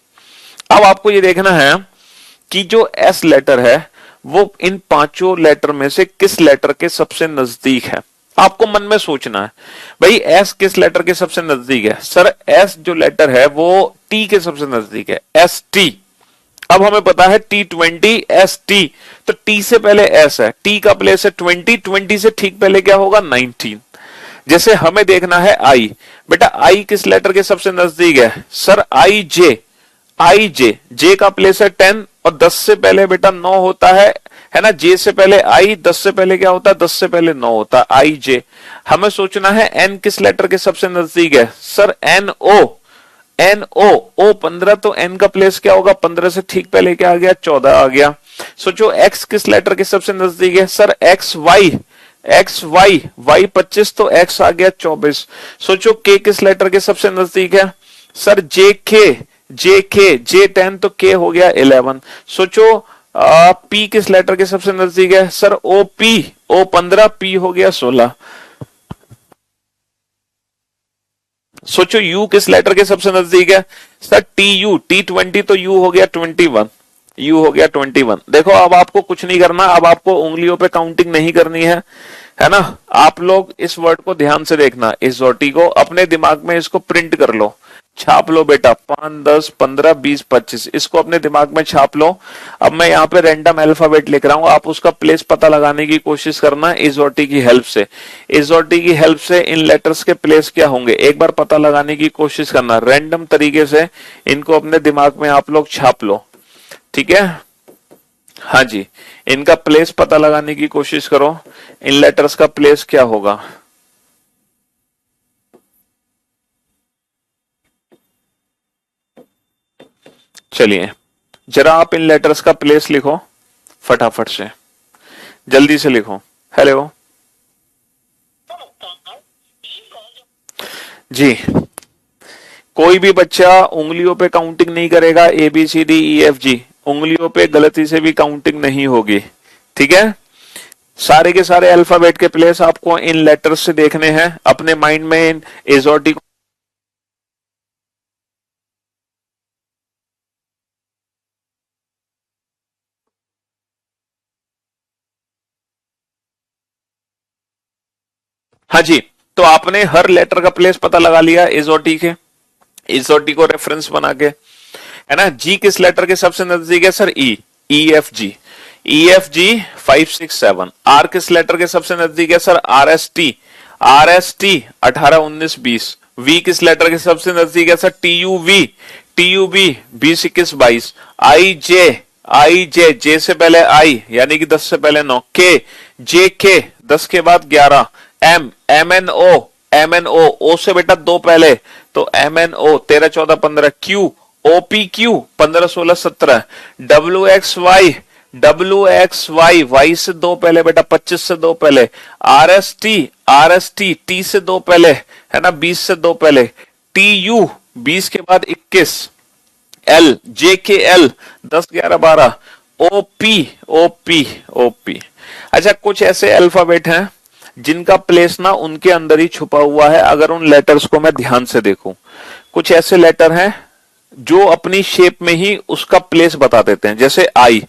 अब आपको ये देखना है कि जो एस लेटर है वो इन पांचों लेटर में से किस लेटर के सबसे नजदीक है। आपको मन में सोचना है भाई एस किस लेटर के सबसे नजदीक है। सर एस जो लेटर है वो टी के सबसे नजदीक है, एस टी। अब हमें पता है T20 ST, तो T से पहले S है, T का प्लेस है 20, 20 से ठीक पहले क्या होगा 19। जैसे हमें देखना है I, बेटा I किस लेटर के सबसे नजदीक है। सर I J का प्लेस है 10 और 10 से पहले बेटा 9 होता है ना। J से पहले I, 10 से पहले क्या होता है 10 से पहले 9 होता है IJ। हमें सोचना है N किस लेटर के सबसे नजदीक है। सर NO 15, तो N का प्लेस क्या होगा 15 से ठीक पहले क्या आ गया 14 आ गया। सोचो X किस लेटर के सबसे नजदीक है। सर XY Y 25, तो X आ गया 24। सोचो K किस लेटर के सबसे नजदीक है। सर J 10, तो K हो गया 11। सोचो P किस लेटर के सबसे नजदीक है। सर O 15, P हो गया 16। सोचो U किस लेटर के सबसे नजदीक है। सर T20, तो U हो गया 21। देखो अब आपको कुछ नहीं करना, अब आपको उंगलियों पे काउंटिंग नहीं करनी है ना। आप लोग इस वर्ड को ध्यान से देखना, इस जोटी को अपने दिमाग में इसको प्रिंट कर लो, छाप लो बेटा। 5 10 15 20 25 इसको अपने दिमाग में छाप लो। अब मैं यहाँ पे रैंडम अल्फाबेट लिख रहा हूँ, आप उसका प्लेस पता लगाने की कोशिश करना इस जोटी की हेल्प से। इस जोटी की हेल्प से इन लेटर्स के प्लेस क्या होंगे एक बार पता लगाने की कोशिश करना। रैंडम तरीके से इनको अपने दिमाग में आप लोग छाप लो, ठीक है। हाँ जी, इनका प्लेस पता लगाने की कोशिश करो, इन लेटर्स का प्लेस क्या होगा। चलिए जरा आप इन लेटर्स का प्लेस लिखो फटाफट से, जल्दी से लिखो। हेलो जी, कोई भी बच्चा उंगलियों पे काउंटिंग नहीं करेगा, ABCDEFG उंगलियों पे गलती से भी काउंटिंग नहीं होगी, ठीक है। सारे के सारे अल्फाबेट के प्लेस आपको इन लेटर्स से देखने हैं, अपने माइंड में इन एजोटी को हाँ जी, तो आपने हर लेटर का प्लेस पता लगा लिया एजोटी के, एजोटी को रेफरेंस बना के, है ना। जी किस लेटर के सबसे नजदीक है। Sir EFG 5 6 7। आर किस लेटर के सबसे नजदीक है। Sir RST 18 19 20। वी किस लेटर के सबसे नजदीक है। Sir TUV 20 21 22। IJ से पहले I यानी कि 10 से पहले 9। JK 10 के बाद 11। MNO O से बेटा 2 पहले, तो MNO 13 14 15। OPQ 15 16 17। WXY Y से 2 पहले बेटा, 25 से 2 पहले। RST T से 2 पहले, है ना, 20 से 2 पहले। TU 20 के बाद 21। JKL 10 11 12। OP। अच्छा, कुछ ऐसे अल्फाबेट हैं जिनका प्लेस ना उनके अंदर ही छुपा हुआ है। अगर उन लेटर्स को मैं ध्यान से देखूं, कुछ ऐसे लेटर हैं जो अपनी शेप में ही उसका प्लेस बता देते हैं। जैसे आई,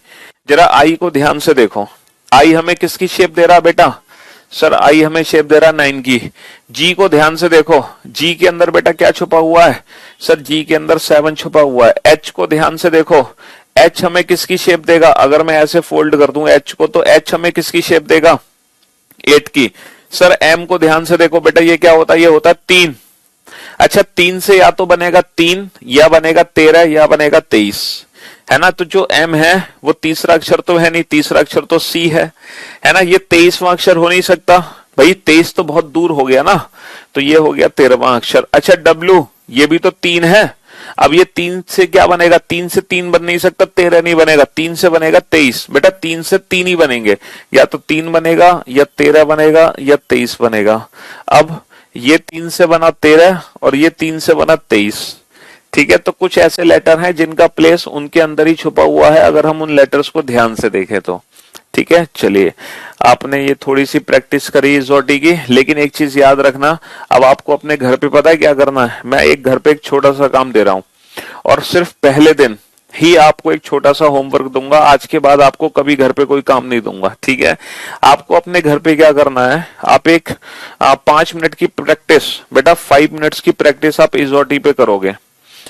जरा आई को ध्यान से देखो। आई हमें किसकी शेप दे रहा बेटा। सर आई हमें शेप दे रहा 9 की। जी को ध्यान से देखो, जी के अंदर बेटा क्या छुपा हुआ है। सर जी के अंदर 7 छुपा हुआ है। एच को ध्यान से देखो, एच हमें किसकी शेप देगा। अगर मैं ऐसे फोल्ड कर दूं एच को, तो एच हमें किसकी शेप देगा 8 की। सर एम को ध्यान से देखो बेटा, ये क्या होता है, ये होता है 3। अच्छा, 3 से या तो बनेगा 3 या बनेगा 13 या बनेगा 23, है ना। तो जो एम है वो तीसरा अक्षर तो है नहीं, तीसरा अक्षर तो सी है ना। ये 23वां अक्षर हो नहीं सकता भाई, 23 तो बहुत दूर हो गया ना, तो ये हो गया 13वां अक्षर। अच्छा, डब्ल्यू ये भी तो 3 है। अब ये 3 से क्या बनेगा, 3 से 3 बन नहीं सकता, 13 नहीं बनेगा, 3 से बनेगा 23। बेटा 3 से 3 ही बनेंगे, या तो 3 बनेगा या 13 बनेगा या 23 बनेगा। अब ये 3 से बना 13 और ये 3 से बना 23, ठीक है। तो कुछ ऐसे लेटर हैं जिनका प्लेस उनके अंदर ही छुपा हुआ है, अगर हम उन लेटर्स को ध्यान से देखें तो, ठीक है। चलिए, आपने ये थोड़ी सी प्रैक्टिस करी इस जोटी की, लेकिन एक चीज याद रखना, अब आपको अपने घर पे पता है क्या करना है। मैं एक घर पे एक छोटा सा काम दे रहा हूं, और सिर्फ पहले दिन ही आपको एक छोटा सा होमवर्क दूंगा। आज के बाद आपको कभी घर पे कोई काम नहीं दूंगा, ठीक है। आपको अपने घर पे क्या करना है, आप एक 5 मिनट की प्रैक्टिस, बेटा 5 मिनट्स की प्रैक्टिस आप इजोटी पे करोगे।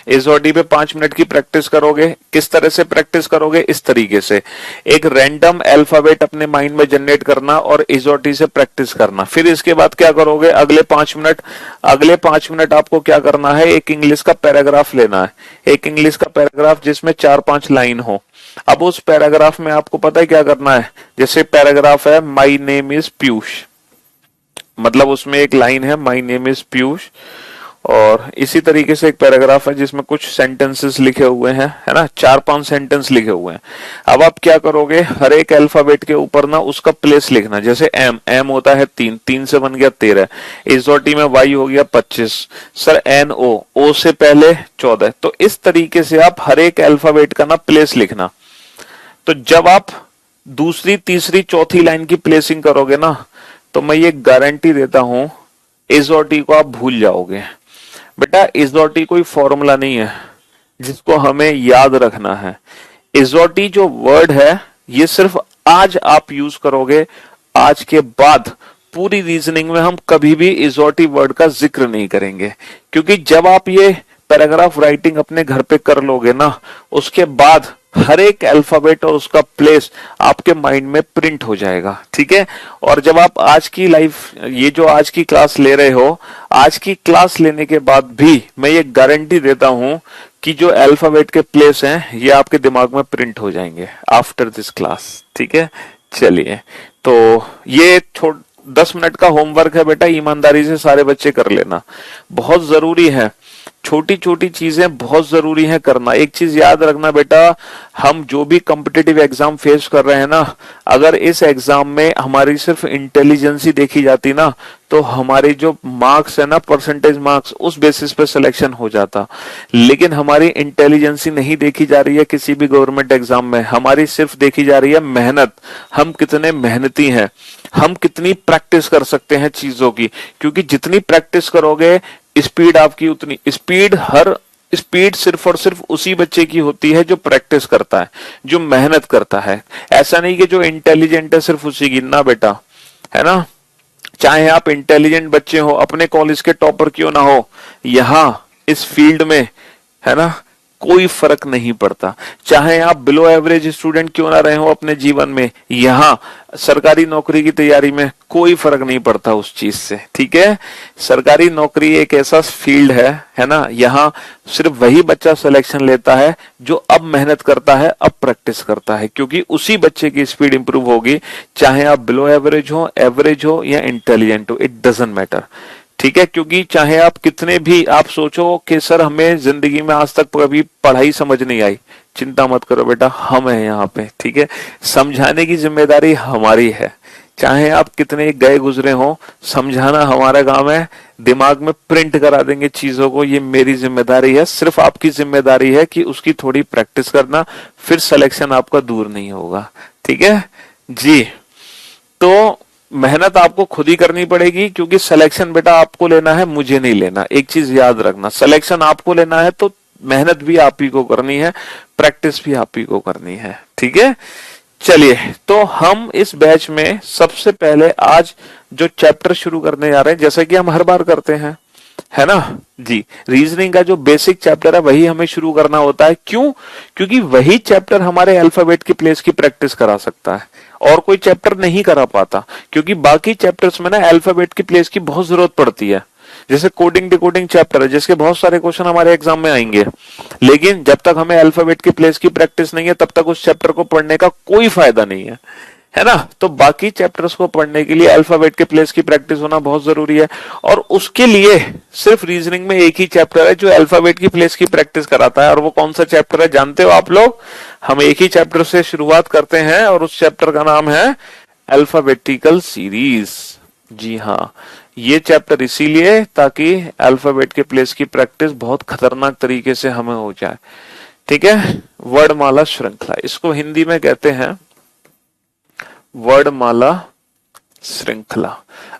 इजोटी पे 5 मिनट की प्रैक्टिस करोगे। किस तरह से प्रैक्टिस करोगे, इस तरीके से एक रैंडम अल्फाबेट अपने माइंड में जनरेट करना और इजोटी से प्रैक्टिस करना। फिर इसके बाद क्या करोगे, अगले 5 मिनट आपको क्या करना है, एक इंग्लिश का पैराग्राफ लेना है। एक इंग्लिश का पैराग्राफ जिसमें 4-5 लाइन हो। अब उस पैराग्राफ में आपको पता है क्या करना है, जैसे पैराग्राफ है माई नेम इज पीयूष, मतलब उसमें एक लाइन है माई नेम इज पीयूष, और इसी तरीके से एक पैराग्राफ है जिसमें कुछ सेंटेंसेस लिखे हुए हैं, है ना, 4-5 सेंटेंस लिखे हुए हैं। अब आप क्या करोगे, हर एक अल्फाबेट के ऊपर ना उसका प्लेस लिखना। जैसे एम होता है 3, 3 से बन गया 13, इजोटी में वाई हो गया 25, सर एन ओ से पहले 14। तो इस तरीके से आप हर एक अल्फाबेट का ना प्लेस लिखना। तो जब आप दूसरी, तीसरी, चौथी लाइन की प्लेसिंग करोगे ना, तो मैं ये गारंटी देता हूं इजोटी को आप भूल जाओगे। बेटा इजोटी कोई फॉर्मूला नहीं है जिसको हमें याद रखना है। इजोटी जो वर्ड है ये सिर्फ आज आप यूज करोगे, आज के बाद पूरी रीजनिंग में हम कभी भी इजोटी वर्ड का जिक्र नहीं करेंगे, क्योंकि जब आप ये पैराग्राफ राइटिंग अपने घर पे कर लोगे ना, उसके बाद हर एक अल्फाबेट और उसका प्लेस आपके माइंड में प्रिंट हो जाएगा, ठीक है। और जब आप आज की लाइफ, ये जो आज की क्लास ले रहे हो, आज की क्लास लेने के बाद भी मैं ये गारंटी देता हूं कि जो अल्फाबेट के प्लेस हैं ये आपके दिमाग में प्रिंट हो जाएंगे आफ्टर दिस क्लास, ठीक है। चलिए, तो ये 10 मिनट का होमवर्क है बेटा, ईमानदारी से सारे बच्चे कर लेना, बहुत जरूरी है। छोटी छोटी चीजें बहुत जरूरी है करना। एक चीज याद रखना बेटा, हम जो भी कॉम्पिटिटिव एग्जाम फेस कर रहे हैं ना, अगर इस एग्जाम में हमारी सिर्फ इंटेलिजेंसी देखी जाती ना, तो हमारे जो मार्क्स है ना, परसेंटेज मार्क्स, उस बेसिस पे सिलेक्शन हो जाता। लेकिन हमारी इंटेलिजेंसी नहीं देखी जा रही है किसी भी गवर्नमेंट एग्जाम में, हमारी सिर्फ देखी जा रही है मेहनत। हम कितने मेहनती हैं, हम कितनी प्रैक्टिस कर सकते हैं चीजों की, क्योंकि जितनी प्रैक्टिस करोगे स्पीड आपकी उतनी, स्पीड सिर्फ और सिर्फ उसी बच्चे की होती है जो प्रैक्टिस करता है, जो मेहनत करता है। ऐसा नहीं कि जो इंटेलिजेंट है सिर्फ उसी की, ना बेटा, है ना। चाहे आप इंटेलिजेंट बच्चे हो, अपने कॉलेज के टॉपर क्यों ना हो, यहां इस फील्ड में, है ना, कोई फर्क नहीं पड़ता। चाहे आप बिलो एवरेज स्टूडेंट क्यों ना रहे हो अपने जीवन में, यहां सरकारी नौकरी की तैयारी में कोई फर्क नहीं पड़ता उस चीज से, ठीक है। सरकारी नौकरी एक ऐसा फील्ड है ना, यहाँ सिर्फ वही बच्चा सिलेक्शन लेता है जो अब मेहनत करता है, अब प्रैक्टिस करता है, क्योंकि उसी बच्चे की स्पीड इंप्रूव होगी, चाहे आप बिलो एवरेज हो या इंटेलिजेंट हो, इट डजंट मैटर, ठीक है। क्योंकि चाहे आप कितने भी, आप सोचो कि सर हमें जिंदगी में आज तक कभी पढ़ाई समझ नहीं आई, चिंता मत करो बेटा, हम हैं यहाँ पे, ठीक है। समझाने की जिम्मेदारी हमारी है, चाहे आप कितने गए गुजरे हो, समझाना हमारा काम है, दिमाग में प्रिंट करा देंगे चीजों को, ये मेरी जिम्मेदारी है। सिर्फ आपकी जिम्मेदारी है कि उसकी थोड़ी प्रैक्टिस करना, फिर सिलेक्शन आपका दूर नहीं होगा, ठीक है जी। तो मेहनत आपको खुद ही करनी पड़ेगी, क्योंकि सिलेक्शन बेटा आपको लेना है, मुझे नहीं लेना। एक चीज याद रखना, सिलेक्शन आपको लेना है तो मेहनत भी आप ही को करनी है, प्रैक्टिस भी आप ही को करनी है, ठीक है। चलिए, तो हम इस बैच में सबसे पहले आज जो चैप्टर शुरू करने जा रहे हैं, जैसा कि हम हर बार करते हैं, है ना जी, रीजनिंग का जो बेसिक चैप्टर है वही हमें शुरू करना होता है। क्यों? क्योंकि वही चैप्टर हमारे अल्फाबेट की प्लेस की प्रैक्टिस करा सकता है, और कोई चैप्टर नहीं करा पाता, क्योंकि बाकी चैप्टर्स में ना अल्फाबेट की प्लेस की बहुत जरूरत पड़ती है। जैसे कोडिंग डिकोडिंग चैप्टर है, जिसके बहुत सारे क्वेश्चन हमारे एग्जाम में आएंगे, लेकिन जब तक हमें अल्फाबेट की प्लेस की प्रैक्टिस नहीं है, तब तक उस चैप्टर को पढ़ने का कोई फायदा नहीं है ना। तो बाकी चैप्टर्स को पढ़ने के लिए अल्फाबेट के प्लेस की प्रैक्टिस होना बहुत जरूरी है, और उसके लिए सिर्फ रीजनिंग में एक ही चैप्टर है जो अल्फाबेट की प्लेस की प्रैक्टिस कराता है, और वो कौन सा चैप्टर है जानते हो आप लोग? हम एक ही चैप्टर से शुरुआत करते हैं, और उस चैप्टर का नाम है अल्फाबेटिकल सीरीज। जी हाँ, ये चैप्टर इसीलिए ताकि अल्फाबेट के प्लेस की प्रैक्टिस बहुत खतरनाक तरीके से हमें हो जाए, ठीक है। वर्णमाला श्रृंखला, इसको हिंदी में कहते हैं वर्णमाला श्रृंखला।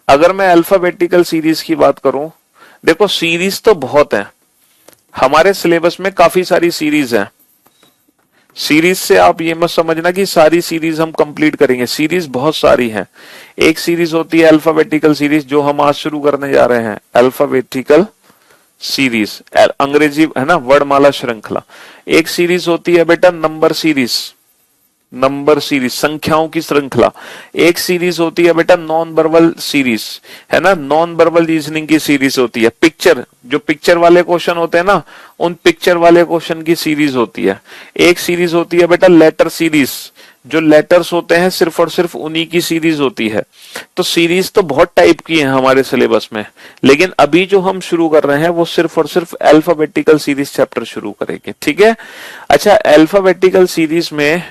अगर मैं अल्फाबेटिकल सीरीज की बात करूं, देखो सीरीज तो बहुत है, हमारे सिलेबस में काफी सारी सीरीज है, सीरीज से आप ये मत समझना कि सारी सीरीज हम कंप्लीट करेंगे, सीरीज बहुत सारी है। एक सीरीज होती है अल्फाबेटिकल सीरीज, जो हम आज शुरू करने जा रहे हैं, अल्फाबेटिकल सीरीज, अंग्रेजी है ना, वर्णमाला श्रृंखला। एक सीरीज होती है बेटा नंबर सीरीज, नंबर सीरीज संख्याओं की श्रृंखला। एक सीरीज होती है बेटा नॉन वर्बल सीरीज, है ना, नॉन वर्बल रीजनिंग की सीरीज होती है। पिक्चर, जो पिक्चर वाले क्वेश्चन होते हैं ना, उन पिक्चर वाले क्वेश्चन की सीरीज होती है। एक सीरीज होती है बेटा लेटर सीरीज, जो लेटर्स होते हैं सिर्फ और सिर्फ उन्हीं की सीरीज होती है। तो सीरीज तो बहुत टाइप की है हमारे सिलेबस में, लेकिन अभी जो हम शुरू कर रहे हैं वो सिर्फ और सिर्फ अल्फाबेटिकल सीरीज चैप्टर शुरू करेंगे, ठीक है। अच्छा, अल्फाबेटिकल सीरीज में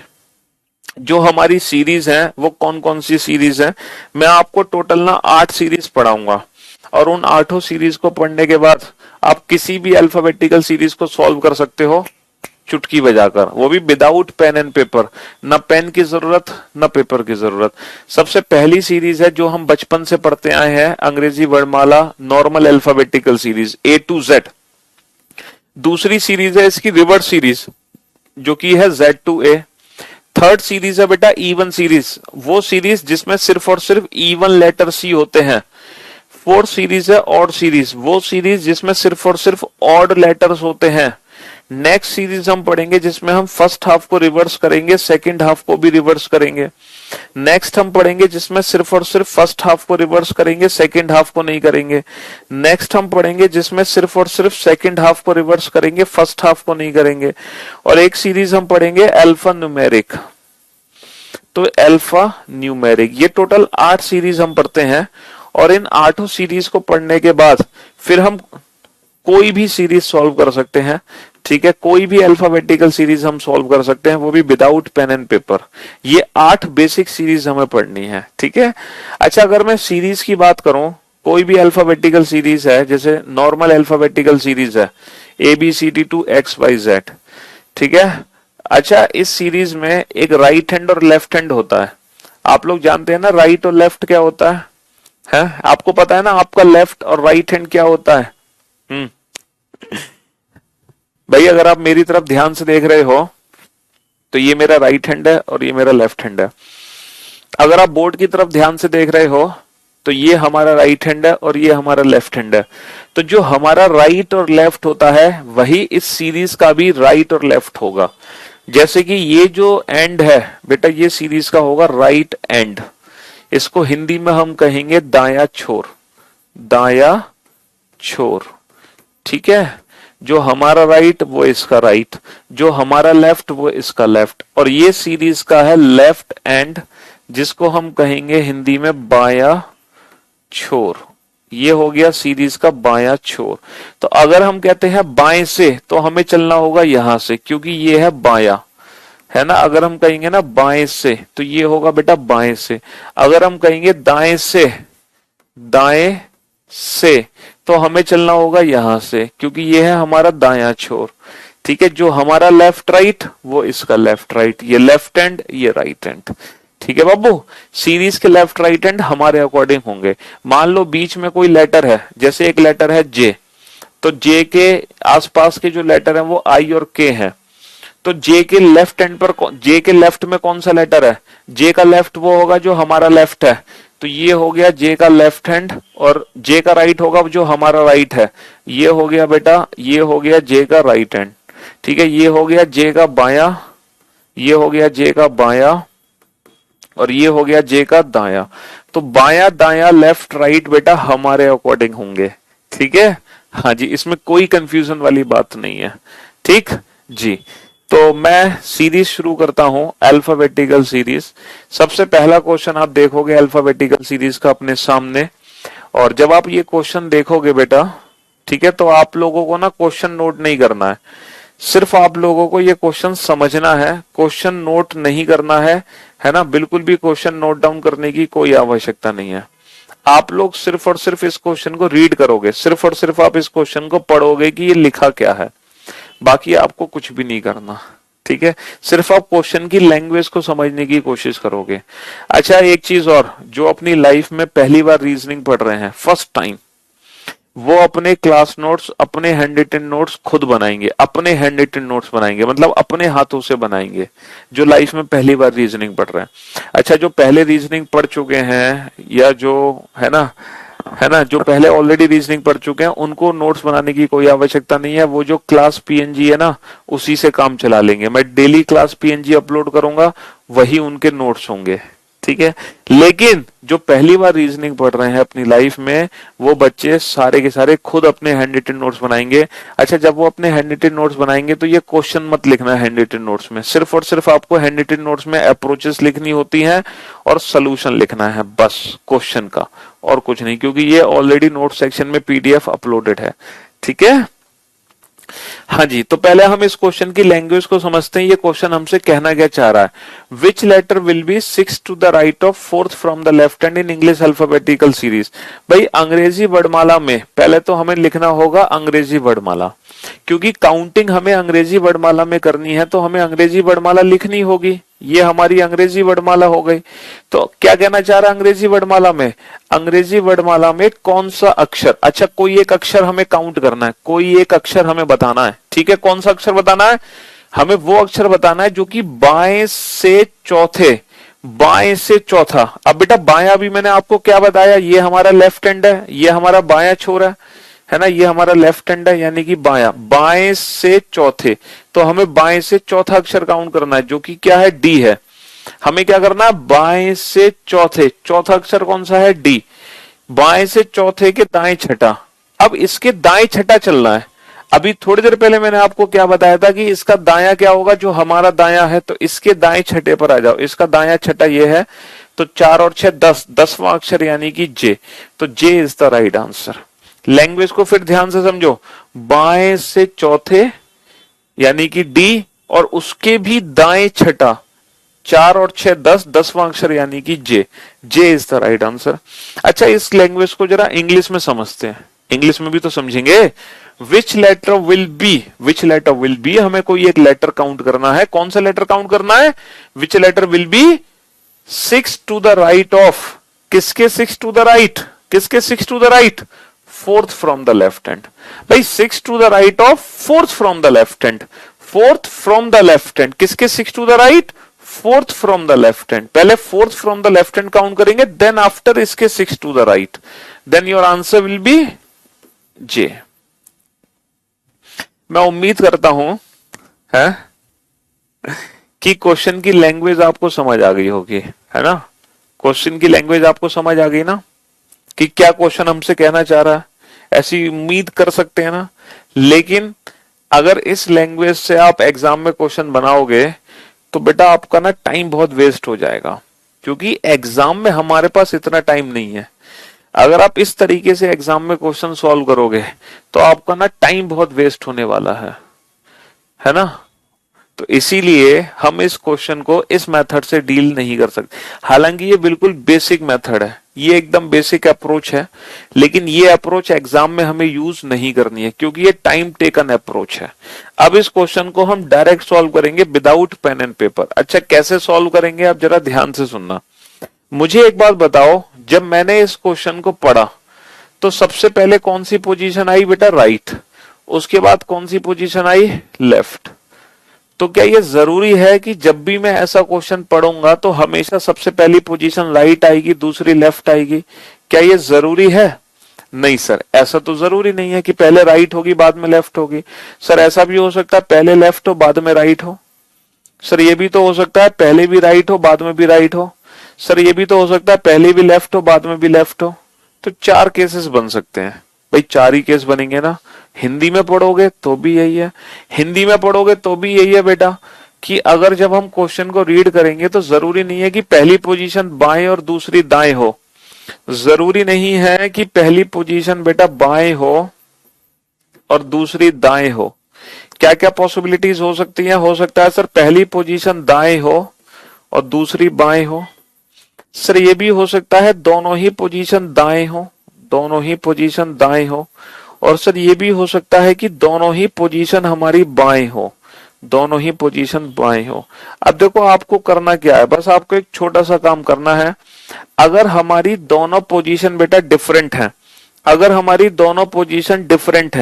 जो हमारी सीरीज है वो कौन कौन सी सीरीज है, मैं आपको टोटल ना 8 सीरीज पढ़ाऊंगा, और उन 8 सीरीज को पढ़ने के बाद आप किसी भी अल्फाबेटिकल सीरीज को सॉल्व कर सकते हो चुटकी बजाकर, वो भी विदाउट पेन एंड पेपर, ना पेन की जरूरत ना पेपर की जरूरत। सबसे पहली सीरीज है जो हम बचपन से पढ़ते आए हैं, अंग्रेजी वर्णमाला normal alphabetical series A to Z। दूसरी सीरीज है इसकी रिवर्स सीरीज, जो की है Z to A। Third series है बेटा इवन सीरीज, वो सीरीज जिसमें सिर्फ और सिर्फ इवन लेटर सी होते हैं। फोर्थ सीरीज है ऑड सीरीज, वो सीरीज जिसमें सिर्फ और सिर्फ ऑड लेटर्स होते हैं। नेक्स्ट सीरीज हम पढ़ेंगे जिसमें हम फर्स्ट हाफ को रिवर्स करेंगे, सेकंड हाफ को भी रिवर्स करेंगे। नेक्स्ट हम पढ़ेंगे जिसमें सिर्फ और सिर्फ फर्स्ट हाफ को रिवर्स करेंगे, सेकंड हाफ को नहीं करेंगे। नेक्स्ट हम पढ़ेंगे जिसमें सिर्फ और सिर्फ सेकंड हाफ को रिवर्स करेंगे, फर्स्ट हाफ को नहीं करेंगे। और एक सीरीज हम पढ़ेंगे अल्फा न्यूमेरिक, तो अल्फा न्यूमेरिक। ये टोटल 8 सीरीज हम पढ़ते हैं, और इन 8 सीरीज को पढ़ने के बाद फिर हम कोई भी सीरीज सॉल्व कर सकते हैं, ठीक है। कोई भी अल्फाबेटिकल सीरीज हम सॉल्व कर सकते हैं, वो भी विदाउट पेन एंड पेपर। ये 8 बेसिक सीरीज हमें पढ़नी है, ठीक है। अच्छा, अगर मैं सीरीज की बात करूं, कोई भी अल्फाबेटिकल सीरीज है, जैसे नॉर्मल अल्फाबेटिकल सीरीज है ABCD to XYZ, ठीक है। अच्छा, इस सीरीज में एक राइट हैंड और लेफ्ट हैंड होता है। आप लोग जानते हैं ना राइट और लेफ्ट क्या होता है? आपको पता है ना आपका लेफ्ट और राइट हैंड क्या होता है? भाई अगर आप मेरी तरफ ध्यान से देख रहे हो तो ये मेरा राइट हैंड है और ये मेरा लेफ्ट हैंड है। अगर आप बोर्ड की तरफ ध्यान से देख रहे हो तो ये हमारा राइट हैंड है और ये हमारा लेफ्ट हैंड है। तो जो हमारा राइट और लेफ्ट होता है वही इस सीरीज का भी राइट और लेफ्ट होगा। जैसे कि ये जो एंड है बेटा, ये सीरीज का होगा राइट एंड। इसको हिंदी में हम कहेंगे दाया छोर, दाया छोर, ठीक है। जो हमारा राइट वो इसका राइट, जो हमारा लेफ्ट वो इसका लेफ्ट। और ये सीरीज का है लेफ्ट एंड, जिसको हम कहेंगे हिंदी में बाया छोर। ये हो गया सीरीज का बाया छोर। तो अगर हम कहते हैं बाएं से तो हमें चलना होगा यहां से, क्योंकि ये है बाया, है ना। अगर हम कहेंगे ना बाएं से तो ये होगा बेटा बाएं से। अगर हम कहेंगे दाएं से, दाएं से, तो हमें चलना होगा यहां से, क्योंकि ये है हमारा दायां छोर, ठीक है। जो हमारा लेफ्ट राइट वो इसका लेफ्ट राइट, ये लेफ्ट हैंड ये राइट हैंड, ठीक है बाबू। सीरीज के लेफ्ट राइट हैंड हमारे अकॉर्डिंग होंगे। मान लो बीच में कोई लेटर है, जैसे एक लेटर है जे, तो जे के आसपास के जो लेटर है वो आई और के हैं। तो जे के लेफ्ट हैंड पर, जे के लेफ्ट में कौन सा लेटर है? जे का लेफ्ट वो होगा जो हमारा लेफ्ट है, तो ये हो गया जे का लेफ्ट हैंड। और जे का राइट होगा जो हमारा राइट है, ये हो गया बेटा, ये हो गया जे का राइट हैंड, ठीक है। ये हो गया जे का बाया, ये हो गया जे का बाया, और ये हो गया जे का दाया। तो बाया दाया लेफ्ट राइट बेटा हमारे अकॉर्डिंग होंगे, ठीक है। हाँ जी, इसमें कोई कंफ्यूजन वाली बात नहीं है, ठीक जी। तो मैं सीरीज शुरू करता हूं, अल्फाबेटिकल सीरीज। सबसे पहला क्वेश्चन आप देखोगे अल्फाबेटिकल सीरीज का अपने सामने, और जब आप ये क्वेश्चन देखोगे बेटा, ठीक है, तो आप लोगों को ना क्वेश्चन नोट नहीं करना है, सिर्फ आप लोगों को ये क्वेश्चन समझना है, क्वेश्चन नोट नहीं करना है ना। बिल्कुल भी क्वेश्चन नोट डाउन करने की कोई आवश्यकता नहीं है। आप लोग सिर्फ और सिर्फ इस क्वेश्चन को रीड करोगे, सिर्फ और सिर्फ आप इस क्वेश्चन को पढ़ोगे कि ये लिखा क्या है, बाकी आपको कुछ भी नहीं करना, ठीक है। सिर्फ आप क्वेश्चन की लैंग्वेज को समझने की कोशिश करोगे। अच्छा, एक चीज और, जो अपनी लाइफ में पहली बार रीजनिंग पढ़ रहे हैं फर्स्ट टाइम, वो अपने क्लास नोट्स, अपने हैंड रिटन नोट्स खुद बनाएंगे, अपने हैंड रिटन नोट्स बनाएंगे, मतलब अपने हाथों से बनाएंगे, जो लाइफ में पहली बार रीजनिंग पढ़ रहे हैं। अच्छा, जो पहले रीजनिंग पढ़ चुके हैं या जो है ना जो पहले ऑलरेडी रीजनिंग पढ़ चुके हैं, उनको नोट्स बनाने की कोई आवश्यकता नहीं है। वो जो क्लास पीएनजी है ना, उसी से काम चला लेंगे। मैं डेली क्लास पीएनजी अपलोड करूंगा, वही उनके नोट्स होंगे, ठीक है। लेकिन जो पहली बार रीजनिंग पढ़ रहे हैं अपनी लाइफ में, वो बच्चे सारे के सारे खुद अपने हैंड रिटन नोट्स बनाएंगे। अच्छा, जब वो अपने हैंड रिटन नोट्स बनाएंगे तो ये क्वेश्चन मत लिखना है हैंड रिटन नोट्स में, सिर्फ और सिर्फ आपको हैंड रिटन नोट्स में अप्रोचेस लिखनी होती हैं और सोल्यूशन लिखना है बस क्वेश्चन का, और कुछ नहीं, क्योंकि ये ऑलरेडी नोट सेक्शन में पीडीएफ अपलोडेड है, ठीक है। हाँ जी, तो पहले हम इस क्वेश्चन की लैंग्वेज को समझते हैं। ये क्वेश्चन हमसे कहना क्या चाह रहा है, which letter will be 6 to the right of 4th from the left hand in English alphabetical series. भाई अंग्रेजी वर्णमाला में पहले तो हमें लिखना होगा अंग्रेजी वर्णमाला, क्योंकि काउंटिंग हमें अंग्रेजी वर्णमाला में करनी है, तो हमें अंग्रेजी वर्णमाला लिखनी होगी। ये हमारी अंग्रेजी वर्णमाला हो गई। तो क्या कहना चाह रहा है अंग्रेजी वर्णमाला में, अंग्रेजी वर्णमाला में कौन सा अक्षर, अच्छा कोई एक अक्षर हमें काउंट करना है, कोई एक अक्षर हमें बताना है, ठीक है। कौन सा अक्षर बताना है, हमें वो अक्षर बताना है जो कि बाएं से चौथे, बाएं से चौथा। अब बेटा बायां भी मैंने आपको क्या बताया, ये हमारा लेफ्ट हैंड है, ये हमारा बायां छोर है ना, ये हमारा लेफ्ट हैंड है, यानी कि बायां, बाएं से चौथे। तो हमें बाएं से चौथा अक्षर काउंट करना है, जो कि क्या है, डी है। हमें क्या करना है, बाएं से चौथे, चौथा अक्षर कौन सा है, डी। बाएं से चौथे के दाएं छठा, अब इसके दाएं छठा चलना है। अभी थोड़ी देर पहले मैंने आपको क्या बताया था कि इसका दाया क्या होगा, जो हमारा दाया है, तो इसके दाएं छठे पर आ जाओ। इसका दाया छठा ये है, तो 4 और 6 10, 10वां अक्षर यानी कि जे। तो J is the right answer. Language को फिर ध्यान से समझो, बाएं से चौथे यानी कि डी, और उसके भी दाएं छठा, 4 और 6 10, 10वां अक्षर यानी कि जे। जे इज द राइट आंसर। अच्छा, इस लैंग्वेज को जरा इंग्लिश में समझते हैं, इंग्लिश में भी तो समझेंगे। Which letter will be, which letter will be, हमें कोई एक लेटर काउंट करना है। कौन सा लेटर काउंट करना है, which letter will be 6 to the right of, किसके 6 टू द राइट, किसके 6 to the right, 4th from the left hand. भाई 6 to the right of 4th from the left hand, 4th from the left hand, किसके 6 to the right, 4th from the left hand. पहले 4th from the left hand count करेंगे, then after इसके 6 to the right, then your answer will be J. मैं उम्मीद करता हूं है कि क्वेश्चन की लैंग्वेज आपको समझ आ गई होगी, है ना। क्वेश्चन की लैंग्वेज आपको समझ आ गई ना, कि क्या क्वेश्चन हमसे कहना चाह रहा है, ऐसी उम्मीद कर सकते हैं ना। लेकिन अगर इस लैंग्वेज से आप एग्जाम में क्वेश्चन बनाओगे तो बेटा आपका ना टाइम बहुत वेस्ट हो जाएगा, क्योंकि एग्जाम में हमारे पास इतना टाइम नहीं है। अगर आप इस तरीके से एग्जाम में क्वेश्चन सॉल्व करोगे तो आपका ना टाइम बहुत वेस्ट होने वाला है ना। तो इसीलिए हम इस क्वेश्चन को इस मेथड से डील नहीं कर सकते। हालांकि ये बिल्कुल बेसिक मेथड है, ये एकदम बेसिक अप्रोच है, लेकिन ये अप्रोच एग्जाम में हमें यूज नहीं करनी है, क्योंकि ये टाइम टेकन अप्रोच है। अब इस क्वेश्चन को हम डायरेक्ट सॉल्व करेंगे विदाउट पेन एंड पेपर। अच्छा, कैसे सॉल्व करेंगे आप जरा ध्यान से सुनना। मुझे एक बात बताओ, जब मैंने इस क्वेश्चन को पढ़ा तो सबसे पहले कौन सी पोजीशन आई बेटा, राइट। उसके बाद कौन सी पोजीशन आई, लेफ्ट। तो क्या ये जरूरी है कि जब भी मैं ऐसा क्वेश्चन पढ़ूंगा तो हमेशा सबसे पहली पोजीशन राइट आएगी, दूसरी लेफ्ट आएगी? क्या ये जरूरी है? नहीं सर, ऐसा तो जरूरी नहीं है कि पहले राइट होगी बाद में लेफ्ट होगी। सर ऐसा भी हो सकता है पहले लेफ्ट हो बाद में राइट हो। सर ये भी तो हो सकता है पहले भी राइट हो बाद में भी राइट हो। सर ये भी तो हो सकता है पहले भी लेफ्ट हो बाद में भी लेफ्ट हो। तो 4 केसेस बन सकते हैं भाई, 4 ही केस बनेंगे ना। हिंदी में पढ़ोगे तो भी यही है, हिंदी में पढ़ोगे तो भी यही है बेटा, कि अगर जब हम क्वेश्चन को रीड करेंगे तो जरूरी नहीं है कि पहली पोजीशन बाएं और दूसरी दाएं हो। जरूरी नहीं है कि पहली पोजीशन बेटा बाएं हो और दूसरी दाएं हो। क्या क्या पॉसिबिलिटीज हो सकती हैं? हो सकता है सर पहली पोजीशन दाएं हो और दूसरी बाएं हो। सर ये भी हो सकता है दोनों ही पोजीशन दाएं हो, दोनों ही पोजीशन दाएं हो। और सर ये भी हो सकता है कि दोनों ही पोजीशन हमारी बाएं हो, दोनों ही पोजीशन बाएं हो। अब देखो आपको करना क्या है, बस आपको एक छोटा सा काम करना है। अगर हमारी दोनों पोजीशन बेटा डिफरेंट हैं, अगर हमारी दोनों पोजीशन डिफरेंट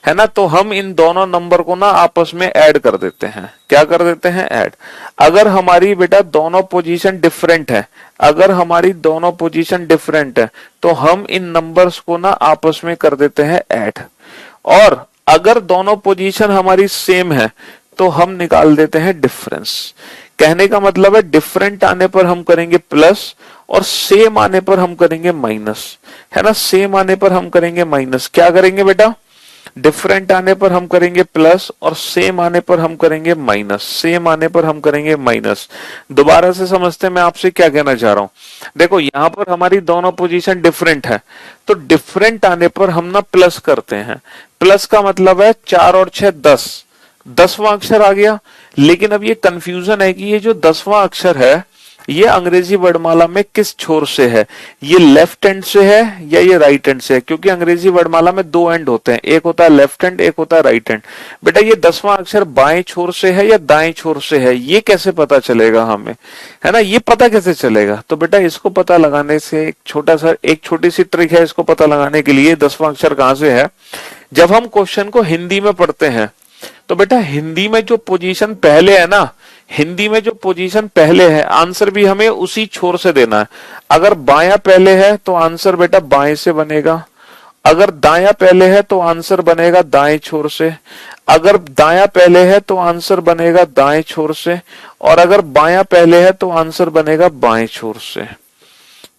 है ना, तो हम इन दोनों नंबर को ना आपस में ऐड कर देते हैं। क्या कर देते हैं? ऐड। अगर हमारी बेटा दोनों पोजीशन डिफरेंट अगर हमारी दोनों पोजीशन डिफरेंट तो हम इन नंबर्स को ना आपस में कर देते हैं ऐड। और अगर दोनों पोजीशन हमारी सेम तो हम निकाल देते हैं डिफरेंस। कहने का मतलब है डिफरेंट आने पर हम करेंगे प्लस और सेम आने पर हम करेंगे माइनस, है ना। सेम आने पर हम करेंगे माइनस। क्या करेंगे बेटा? डिफरेंट आने पर हम करेंगे प्लस और सेम आने पर हम करेंगे माइनस। सेम आने पर हम करेंगे माइनस। दोबारा से समझते हैं मैं आपसे क्या कहना चाह रहा हूं। देखो यहां पर हमारी दोनों पोजीशन डिफरेंट तो डिफरेंट आने पर हम ना प्लस करते हैं। प्लस का मतलब है 4 और 6 10, 10वां अक्षर आ गया। लेकिन अब ये कंफ्यूजन है कि ये जो 10वां अक्षर है ये अंग्रेजी वर्णमाला में किस छोर से है? ये लेफ्ट हैंड से है या ये राइट हैंड से है? क्योंकि अंग्रेजी वर्णमाला में 2 एंड होते हैं, एक होता है लेफ्ट हैंड, एक होता है राइट हैंड। बेटा ये 10वां अक्षर बाएं छोर से है या दाएं छोर से है, ये कैसे पता चलेगा हमें, है ना। ये पता कैसे चलेगा? तो बेटा इसको पता लगाने से एक छोटी सी ट्रिक है। इसको पता लगाने के लिए 10वां अक्षर कहां से है, जब हम क्वेश्चन को हिंदी में पढ़ते हैं तो बेटा हिंदी में जो पोजीशन पहले है ना, हिंदी में जो पोजीशन पहले है आंसर भी हमें उसी छोर से देना है। अगर बायां पहले है तो आंसर बेटा बाएं से बनेगा। अगर दायां पहले है तो आंसर बनेगा दाएं छोर से। अगर दायां पहले है तो आंसर बनेगा दाएं छोर से। और अगर बायां पहले है तो आंसर बनेगा बाएं छोर से।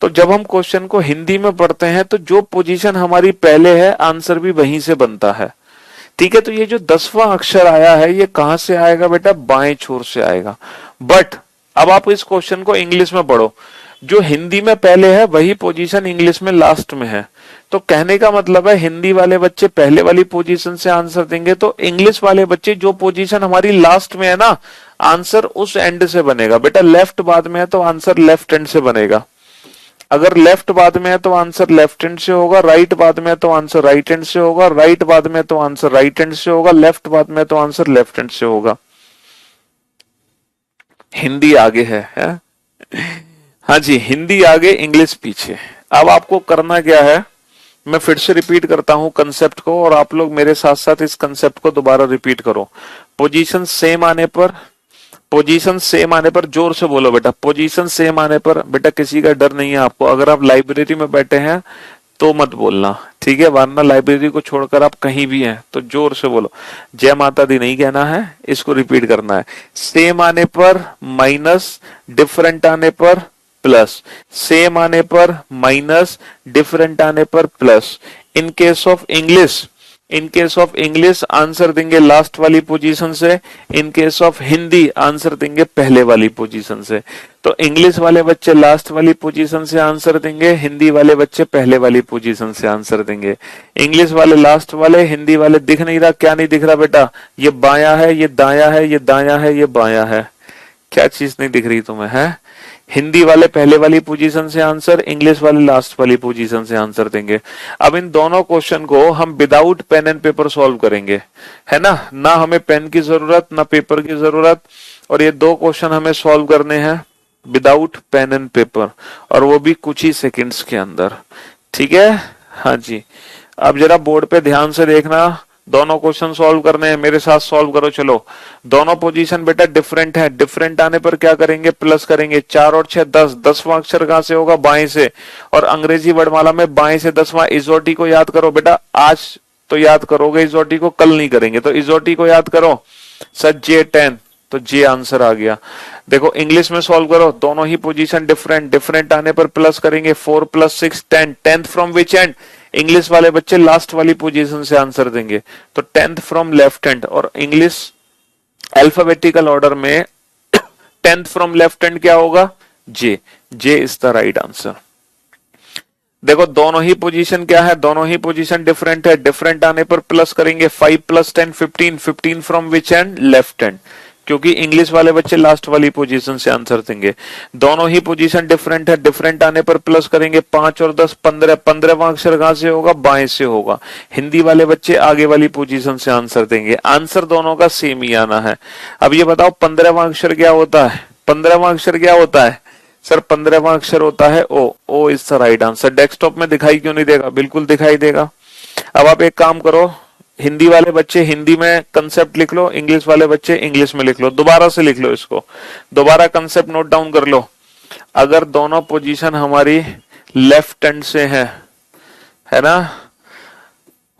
तो जब हम क्वेश्चन को हिंदी में पढ़ते हैं तो जो पोजीशन हमारी पहले है आंसर भी वहीं से बनता है। ठीक है, तो ये जो 10वां अक्षर आया है ये कहां से आएगा बेटा? बाएं छोर से आएगा। बट अब आप इस क्वेश्चन को इंग्लिश में पढ़ो, जो हिंदी में पहले है वही पोजीशन इंग्लिश में लास्ट में है। तो कहने का मतलब है हिंदी वाले बच्चे पहले वाली पोजीशन से आंसर देंगे, तो इंग्लिश वाले बच्चे जो पोजीशन हमारी लास्ट में है ना, आंसर उस एंड से बनेगा। बेटा लेफ्ट बाद में है तो आंसर लेफ्ट एंड से बनेगा। अगर लेफ्ट बाद में है तो आंसर लेफ्ट हैंड से होगा, राइट बाद में है तो आंसर राइट हैंड से होगा, राइट बाद में है तो आंसर राइट हैंड से होगा, लेफ्ट बाद में है तो आंसर लेफ्ट हैंड से होगा। हिंदी आगे है? हाँ जी, हिंदी आगे इंग्लिश पीछे। अब आपको करना क्या है, मैं फिर से रिपीट करता हूं कंसेप्ट को और आप लोग मेरे साथ साथ इस कंसेप्ट को दोबारा रिपीट करो। पोजीशन सेम आने पर, पोजीशन सेम आने पर जोर से बोलो बेटा। पोजीशन सेम आने पर बेटा किसी का डर नहीं है आपको। अगर आप लाइब्रेरी में बैठे हैं तो मत बोलना, ठीक है, वरना लाइब्रेरी को छोड़कर आप कहीं भी हैं तो जोर से बोलो। जय माता दी नहीं कहना है, इसको रिपीट करना है। सेम आने पर माइनस, डिफरेंट आने पर प्लस। सेम आने पर माइनस, डिफरेंट आने पर plus. In case of English, in case of English answer देंगे लास्ट वाली पोजीशन से। In case of Hindi answer देंगे पहले वाली पोजीशन से। तो इंग्लिश वाले बच्चे लास्ट वाली पोजीशन से आंसर देंगे, हिंदी वाले बच्चे पहले वाली पोजीशन से आंसर देंगे। इंग्लिश वाले लास्ट वाले, हिंदी वाले दिख नहीं रहा, क्या नहीं दिख रहा बेटा? ये बायां है, ये दायां है, ये दायां है, ये बायां है। क्या चीज नहीं दिख रही तुम्हें? है हिंदी वाले पहले वाली पोजीशन से आंसर, इंग्लिश वाले लास्ट वाली पोजीशन से आंसर देंगे। अब इन दोनों क्वेश्चन को हम without pen and paper solve करेंगे, है ना हमें पेन की जरूरत ना पेपर की जरूरत। और ये 2 क्वेश्चन हमें सॉल्व करने हैं विदाउट पेन एंड पेपर, और वो भी कुछ ही सेकंड्स के अंदर। ठीक है, हाँ जी। अब जरा बोर्ड पे ध्यान से देखना, दोनों क्वेश्चन सॉल्व करने हैं, मेरे साथ सॉल्व करो। चलो, दोनों पोजीशन बेटा डिफरेंट है। डिफरेंट आने पर क्या करेंगे? प्लस करेंगे। 4 और 6 10, 10वां अक्षर कहां से होगा? बाएं से। और अंग्रेजी वर्णमाला में बाएं से 10वां। इजोटी को याद करो बेटा, आज तो याद करोगे इजोटी को, कल नहीं करेंगे। तो इजोटी को याद करो, सर जे 10, तो जे आंसर आ गया। देखो इंग्लिश में सॉल्व करो, दोनों ही पोजीशन डिफरेंट, डिफरेंट आने पर प्लस करेंगे। 4 + 6 10, 10th from which and? English वाले बच्चे लास्ट वाली पोजीशन से आंसर देंगे, तो 10th फ्रॉम लेफ्ट हैंड। और इंग्लिश अल्फाबेटिकल ऑर्डर में 10th फ्रॉम लेफ्ट हैंड क्या होगा? जे। जे इज द राइट आंसर। देखो दोनों ही पोजीशन क्या है? दोनों ही पोजीशन डिफरेंट है। डिफरेंट आने पर प्लस करेंगे। 5 + 10 15, 15 from which and? Left hand, क्योंकि इंग्लिश वाले बच्चे लास्ट वाली पोजीशन से आंसर देंगे। दोनों ही पोजीशन डिफरेंट है। डिफरेंट आने पर प्लस करेंगे। 5 और 10 15, 15वां अक्षर कहां से होगा? बाएं से होगा। हिंदी वाले बच्चे आगे वाली पोजीशन से आंसर देंगे। आंसर दोनों का सेम ही आना है। अब ये बताओ 15वां अक्षर क्या होता है? 15वां अक्षर क्या होता है? सर 15वां अक्षर होता है O. O is the right answer. Desktop में दिखाई क्यों नहीं देगा? बिल्कुल दिखाई देगा। अब आप एक काम करो, हिंदी वाले बच्चे हिंदी में कंसेप्ट लिख लो, इंग्लिश वाले बच्चे इंग्लिश में लिख लो, दोबारा से लिख लो इसको, दोबारा कंसेप्ट नोट डाउन कर लो। अगर दोनों पोजीशन हमारी लेफ्ट हैंड से है ना,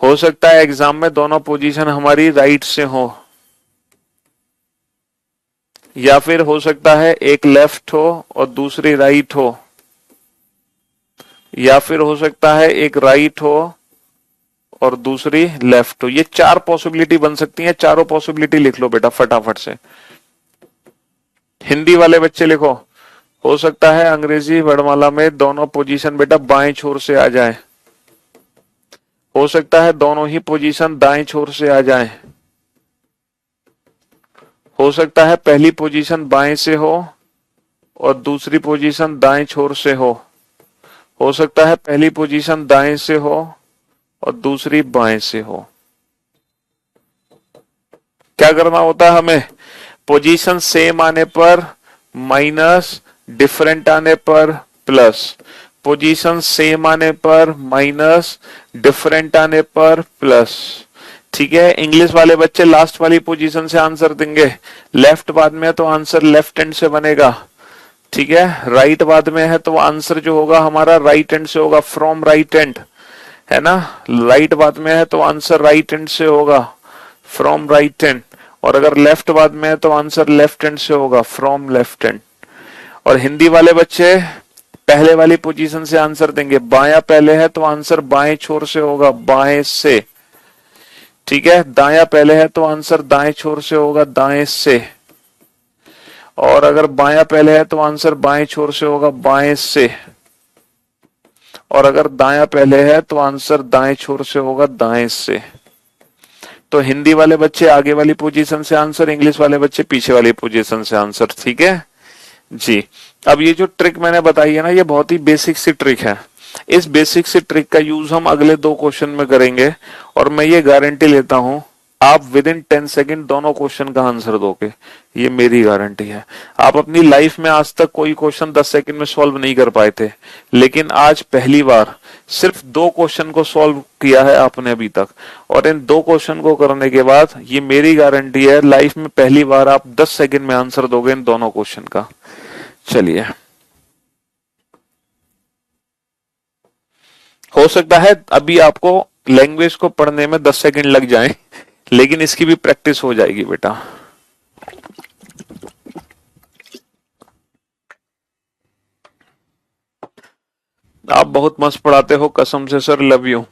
हो सकता है एग्जाम में दोनों पोजीशन हमारी राइट से हो, या फिर हो सकता है एक लेफ्ट हो और दूसरी राइट हो, या फिर हो सकता है एक राइट हो और दूसरी लेफ्ट हो। ये 4 पॉसिबिलिटी बन सकती हैं, चारों पॉसिबिलिटी लिख लो बेटा फटाफट से। हिंदी वाले बच्चे लिखो, हो सकता है अंग्रेजी वर्णमाला में दोनों पोजीशन बेटा बाएं छोर से आ जाए, हो सकता है दोनों ही पोजीशन दाएं छोर से आ जाए, हो सकता है पहली पोजीशन बाएं से हो और दूसरी पोजीशन दाएं छोर से हो सकता है पहली पोजीशन दाएं से हो और दूसरी बाएं से हो। क्या करना होता है हमें? पोजीशन सेम आने पर माइनस, डिफरेंट आने पर प्लस, पोजीशन सेम आने पर माइनस, डिफरेंट आने पर प्लस। ठीक है, इंग्लिश वाले बच्चे लास्ट वाली पोजीशन से आंसर देंगे, लेफ्ट बाद में है तो आंसर लेफ्ट हैंड से बनेगा। ठीक है, राइट बाद में है तो आंसर जो होगा हमारा राइट हैंड से होगा, फ्रॉम राइट हैंड, है ना। राइट बाद में है तो आंसर राइट हैंड से होगा, फ्रॉम राइट हैंड। और अगर लेफ्ट बाद में है तो आंसर लेफ्ट हैंड से होगा, फ्रॉम लेफ्ट हैंड। और हिंदी वाले बच्चे पहले वाली पोजीशन से आंसर देंगे, बायां पहले है तो आंसर बाएं छोर से होगा, बाएं से। ठीक है, दायां पहले है तो आंसर दाएं छोर से होगा, दाएं से। और अगर बायां पहले है तो आंसर बाएं छोर से होगा, बाएं से। और अगर दायां पहले है तो आंसर दाएं छोर से होगा, दाएं से। तो हिंदी वाले बच्चे आगे वाली पोजीशन से आंसर, इंग्लिश वाले बच्चे पीछे वाली पोजीशन से आंसर। ठीक है जी। अब ये जो ट्रिक मैंने बताई है ना, ये बहुत ही बेसिक सी ट्रिक है। इस बेसिक सी ट्रिक का यूज हम अगले 2 क्वेश्चन में करेंगे और मैं ये गारंटी लेता हूं आप विद इन 10 सेकेंड दोनों क्वेश्चन का आंसर दोगे, ये मेरी गारंटी है। आप अपनी लाइफ में आज तक कोई क्वेश्चन 10 सेकेंड में सॉल्व नहीं कर पाए थे, लेकिन आज पहली बार सिर्फ 2 क्वेश्चन को सॉल्व किया है आपने अभी तक। और इन 2 क्वेश्चन को करने के बाद ये मेरी गारंटी है लाइफ में पहली बार आप 10 सेकेंड में आंसर दोगे इन दोनों क्वेश्चन का। चलिए, हो सकता है अभी आपको लैंग्वेज को पढ़ने में 10 सेकंड लग जाए, लेकिन इसकी भी प्रैक्टिस हो जाएगी बेटा। आप बहुत मस्त पढ़ाते हो, कसम से सर, लव यू।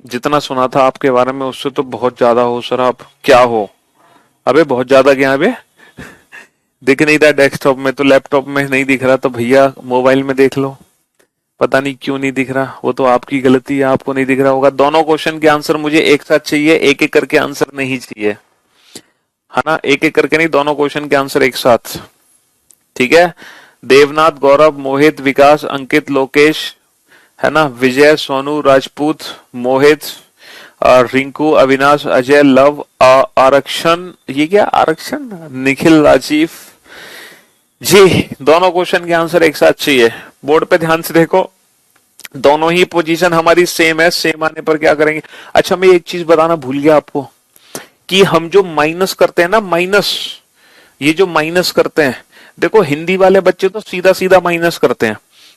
जितना सुना था आपके बारे में उससे तो बहुत ज्यादा हो सर। आप क्या हो? अबे बहुत ज्यादा क्या है बे? दिख नहीं रहा डेस्कटॉप में तो, लैपटॉप में नहीं दिख रहा तो भैया मोबाइल में देख लो। पता नहीं क्यों नहीं दिख रहा, वो तो आपकी गलती है, आपको नहीं दिख रहा होगा। दोनों क्वेश्चन के आंसर मुझे एक साथ चाहिए, एक एक करके आंसर नहीं चाहिए, है ना। एक एक करके नहीं, दोनों क्वेश्चन के आंसर एक साथ। ठीक है, देवनाथ, गौरव, मोहित, विकास, अंकित, लोकेश, है ना, विजय, सोनू, राजपूत, मोहित, रिंकू, अविनाश, अजय, लव, आरक्षण, ये क्या आरक्षण, निखिल, राजीव जी। दोनों क्वेश्चन के आंसर एक साथ चाहिए। बोर्ड पे ध्यान से देखो, दोनों ही पोजीशन हमारी सेम है, सेम आने पर क्या करेंगे? अच्छा, मैं एक चीज बताना भूल गया आपको कि हम जो माइनस करते हैं ना, माइनस, ये जो माइनस करते हैं, देखो हिंदी वाले बच्चे तो सीधा सीधा माइनस करते हैं,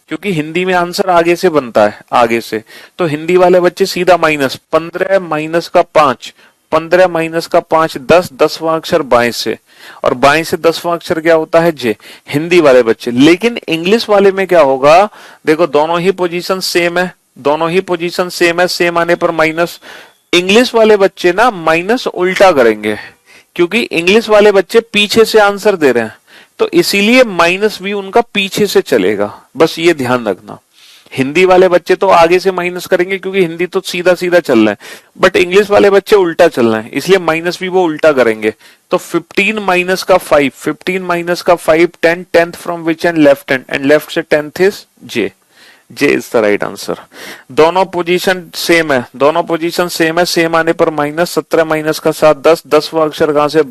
क्योंकि हिंदी में आंसर आगे से बनता है, आगे से। तो हिंदी वाले बच्चे सीधा माइनस, 15 माइनस का 5, 15 माइनस का 5 10, 10वां अक्षर बाएं से, और बाएं से 10वां अक्षर क्या होता है? जे। हिंदी वाले बच्चे। लेकिन इंग्लिश वाले में क्या होगा? देखो दोनों ही पोजीशन सेम है, दोनों ही पोजीशन सेम है, सेम आने पर माइनस। इंग्लिश वाले बच्चे ना माइनस उल्टा करेंगे, क्योंकि इंग्लिश वाले बच्चे पीछे से आंसर दे रहे हैं, तो इसीलिए माइनस भी उनका पीछे से चलेगा, बस ये ध्यान रखना। हिंदी वाले बच्चे तो आगे से माइनस करेंगे, क्योंकि हिंदी तो सीधा सीधा चल रहा है, बट इंग्लिश वाले बच्चे उल्टा चल रहे हैं, इसलिए माइनस भी वो उल्टा करेंगे। तो 15 माइनस का 5, 15 माइनस का 5, 10, 10th from which and left hand, and left से 10th is J. J is the right answer. दोनों पोजीशन सेम है, दोनों पोजीशन सेम है, सेम आने पर माइनस 17 माइनस का 7 10, 10वां अक्षर कहां से,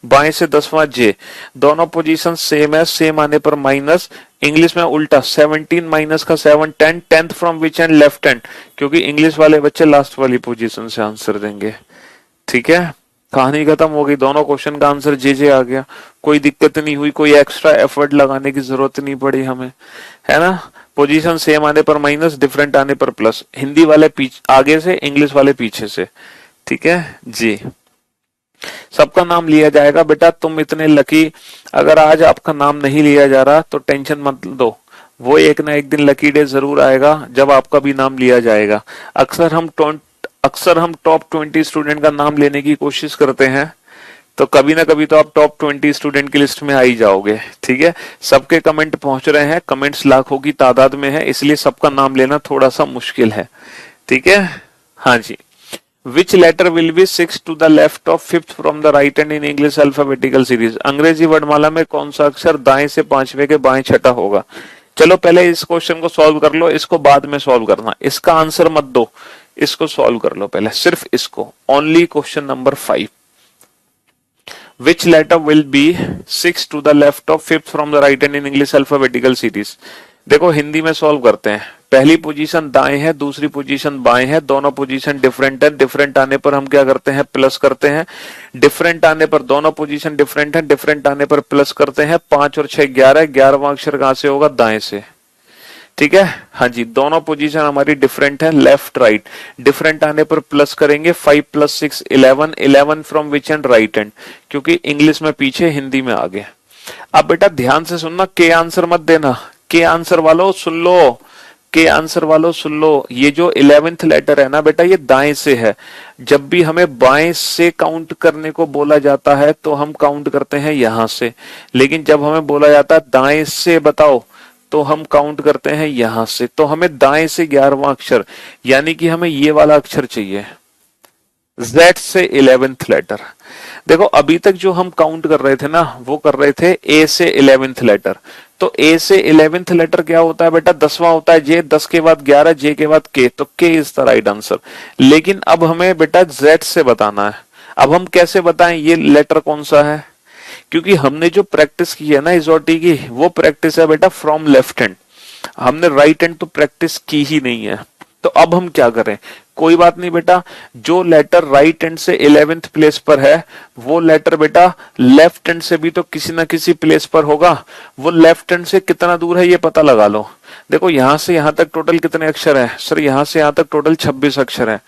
बाएं से 10वां जे। दोनों पोजीशन सेम है, सेम आने पर माइनस, इंग्लिश में उल्टा 17 माइनस का 7 10, 10th from which and, left hand, क्योंकि इंग्लिश वाले बच्चे लास्ट वाली पोजीशन से आंसर देंगे। ठीक है, कहानी खत्म हो गई, दोनों क्वेश्चन का आंसर जे आ गया, कोई दिक्कत नहीं हुई, कोई एक्स्ट्रा एफर्ट लगाने की जरूरत नहीं पड़ी हमें, है ना। पोजीशन सेम आने पर माइनस, डिफरेंट आने पर प्लस, हिंदी वाले आगे से, इंग्लिश वाले पीछे से। ठीक है जी, सबका नाम लिया जाएगा बेटा, तुम इतने लकी, अगर आज आपका नाम नहीं लिया जा रहा तो टेंशन मत दो, वो एक ना एक दिन लकी डे जरूर आएगा जब आपका भी नाम लिया जाएगा। अक्सर हम टॉप 20 स्टूडेंट का नाम लेने की कोशिश करते हैं, तो कभी ना कभी तो आप टॉप 20 स्टूडेंट की लिस्ट में आ ही जाओगे। ठीक है, सबके कमेंट पहुंच रहे हैं, कमेंट्स लाखों की तादाद में है, इसलिए सबका नाम लेना थोड़ा सा मुश्किल है। ठीक है, हाँ जी। Which letter will be 6 to the left of 5th from the right hand in English alphabetical series? अंग्रेजी वर्णमाला में कौन सा अक्षर दाएं से पांचवें के बाएं छठा होगा? चलो पहले इस क्वेश्चन को सॉल्व कर लो, इसको बाद में सॉल्व करना, इसका आंसर मत दो, इसको सॉल्व कर लो पहले, सिर्फ इसको, only question number 5। Which letter will be 6 to the left of 5th from the right hand in English alphabetical series? देखो हिंदी में सॉल्व करते हैं, पहली पोजीशन दाएं है, दूसरी पोजीशन बाएं है, दोनों पोजीशन डिफरेंट है, डिफरेंट आने पर हम क्या करते हैं, प्लस करते हैं, डिफरेंट आने पर दोनों पोजीशन डिफरेंट है, डिफरेंट आने पर प्लस करते हैं, 5 और 6 11, 11वां अक्षर कहां से होगा, दाएं से। ठीक है, हाँ जी, दोनों पोजीशन हमारी डिफरेंट है, लेफ्ट राइट, डिफरेंट आने पर प्लस करेंगे, 5 + 6 11, 11 from which and, right hand, क्योंकि इंग्लिश में पीछे हिंदी में आगे। अब बेटा ध्यान से सुनना, के आंसर मत देना, के आंसर वालों सुन लो, के आंसर वालों सुन लो, ये जो 11th लेटर है ना बेटा, ये दाएं से है, जब भी हमें बाएं से काउंट करने को बोला जाता है तो हम काउंट करते हैं यहां से, लेकिन जब हमें बोला जाता है दाएं से बताओ तो हम काउंट करते हैं यहां से। तो हमें दाएं से 11वां अक्षर, यानी कि हमें ये वाला अक्षर चाहिए, Z से 11th लेटर। देखो अभी तक जो हम काउंट कर रहे थे ना, वो कर रहे थे A से 11th लेटर, तो A से 11th लेटर क्या होता है बेटा, 10वां होता है J, 10 के बाद 11, J के बाद K, तो K is the right answer. लेकिन अब हमें बेटा Z से बताना है, अब हम कैसे बताएं ये लेटर कौन सा है, क्योंकि हमने जो प्रैक्टिस की है ना इजोटी की, वो प्रैक्टिस है बेटा फ्रॉम लेफ्ट हैंड, हमने राइट हैंड तो प्रैक्टिस की ही नहीं है। तो अब हम क्या करें, कोई बात नहीं बेटा, जो लेटर राइट हैंड से 11th प्लेस पर है वो लेटर बेटा लेफ्ट हैंड से भी तो किसी ना किसी प्लेस पर होगा, वो लेफ्ट हैंड से कितना दूर है ये पता लगा लो। देखो यहां से यहां तक टोटल कितने अक्षर है सर, यहां से यहां तक टोटल 26 अक्षर है।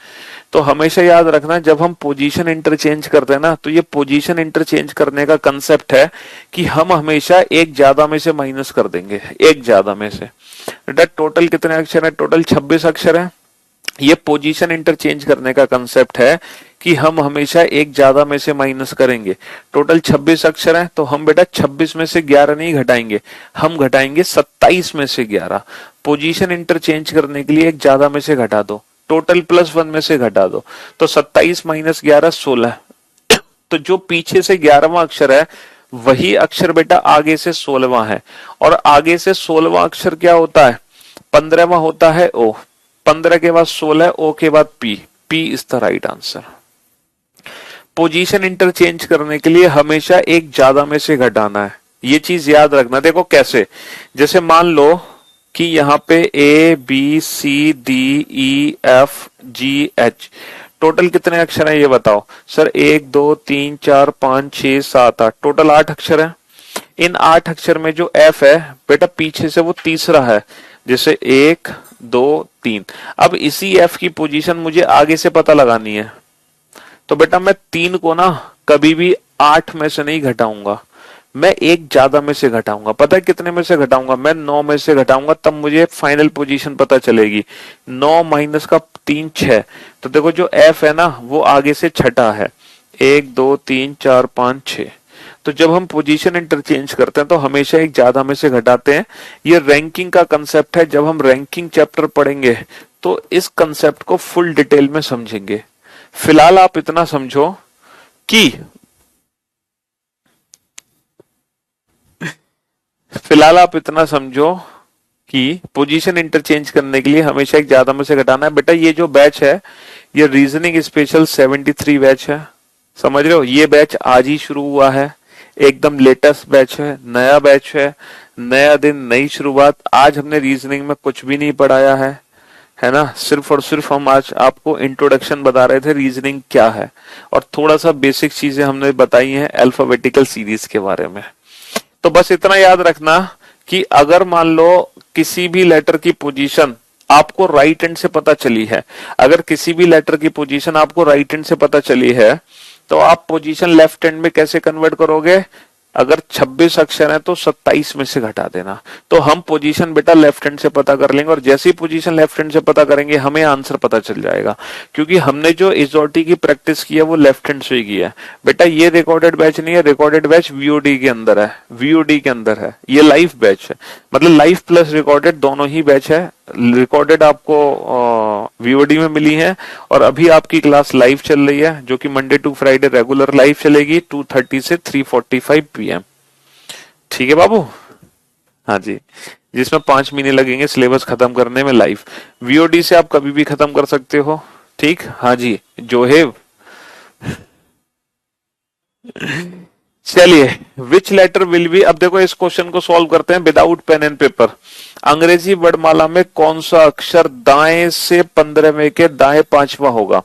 तो हमेशा याद रखना, जब हम पोजीशन इंटरचेंज करते हैं ना, तो ये पोजीशन इंटरचेंज करने का कंसेप्ट है कि हम हमेशा एक ज्यादा में से माइनस कर देंगे, एक ज्यादा में से। बेटा टोटल कितने अक्षर है, टोटल 26 अक्षर है, ये पोजीशन इंटरचेंज करने का कंसेप्ट है कि हम हमेशा एक ज्यादा में से माइनस करेंगे। टोटल 26 अक्षर है, तो हम बेटा 26 में से 11 नहीं घटाएंगे, हम घटाएंगे 27 में से 11। पोजीशन इंटरचेंज करने के लिए एक ज्यादा में से घटा दो, टोटल +1 में से घटा दो, तो 27 - 11 16। तो जो पीछे से 11वां अक्षर है वही अक्षर बेटा आगे से 16वां है, और आगे से 16वां अक्षर क्या होता है, 15वां होता है ओ, 15 के बाद 16, ओ के बाद P, P is the right answer. Position interchange करने के लिए हमेशा एक ज्यादा में से घटाना है, ये चीज याद रखना। देखो कैसे, जैसे मान लो कि यहाँ पे ABCDEFGH टोटल कितने अक्षर हैं ये बताओ सर, 1 2 3 4 5 6 7 8, टोटल 8 अक्षर हैं। इन 8 अक्षर में जो F है बेटा पीछे से वो तीसरा है, जैसे 1 2 3। अब इसी F की पोजीशन मुझे आगे से पता लगानी है, तो बेटा मैं 3 को ना कभी भी 8 में से नहीं घटाऊंगा, मैं एक ज्यादा में से घटाऊंगा। पता है कितने में से घटाऊंगा, मैं 9 में से घटाऊंगा, तब मुझे फाइनल पोजीशन पता चलेगी। 9 - 3 6, तो देखो जो F है ना वो आगे से छठा है, 1 2 3 4 5 6। तो जब हम पोजीशन इंटरचेंज करते हैं तो हमेशा एक ज्यादा में से घटाते हैं। ये रैंकिंग का कंसेप्ट है, जब हम रैंकिंग चैप्टर पढ़ेंगे तो इस कंसेप्ट को फुल डिटेल में समझेंगे। फिलहाल आप इतना समझो कि कि पोजीशन इंटरचेंज करने के लिए हमेशा एक ज्यादा में से घटाना है। बेटा ये जो बैच है ये रीजनिंग स्पेशल 73 बैच है, समझ रहे हो? ये बैच आज ही शुरू हुआ है, एकदम लेटेस्ट बैच है, नया बैच है, नया दिन नई शुरुआत। आज हमने रीजनिंग में कुछ भी नहीं पढ़ाया है ना, सिर्फ और सिर्फ हम आज आपको इंट्रोडक्शन बता रहे थे रीजनिंग क्या है, और थोड़ा सा बेसिक चीजें हमने बताई हैं अल्फाबेटिकल सीरीज के बारे में। तो बस इतना याद रखना कि अगर मान लो किसी भी लेटर की पोजीशन आपको राइट हैंड से पता चली है, अगर किसी भी लेटर की पोजीशन आपको राइट हैंड से पता चली है तो आप पोजीशन लेफ्ट हैंड में कैसे कन्वर्ट करोगे? अगर 26 अक्षर है तो 27 में से घटा देना। तो हम पोजीशन बेटा लेफ्ट हैंड से पता कर लेंगे, और जैसे ही पोजीशन लेफ्ट हैंड से पता करेंगे हमें आंसर पता चल जाएगा, क्योंकि हमने जो इजोटी की प्रैक्टिस की है वो लेफ्ट हैंड से ही की है। बेटा ये रिकॉर्डेड बैच नहीं है, रिकॉर्डेड बैच वीओडी के अंदर है, वीओडी के अंदर है, ये लाइव बैच है, मतलब लाइव प्लस रिकॉर्डेड दोनों ही बैच है। रिकॉर्डेड आपको वीओडी में मिली है, और अभी आपकी क्लास लाइव चल रही है जो कि Monday to Friday regular live चलेगी 2:30 से 3:45 PM। ठीक है बाबू? हाँ जी, जिसमें 5 महीने लगेंगे सिलेबस खत्म करने में लाइव। वीओडी से आप कभी भी खत्म कर सकते हो, ठीक? हाँ जी जोहेब। चलिए, विच लेटर विल बी, अब देखो इस क्वेश्चन को सॉल्व करते हैं विदाउट पेन एंड पेपर। अंग्रेजी वर्णमाला में कौन सा अक्षर दाएं से 15वें के दाएं 5वां होगा?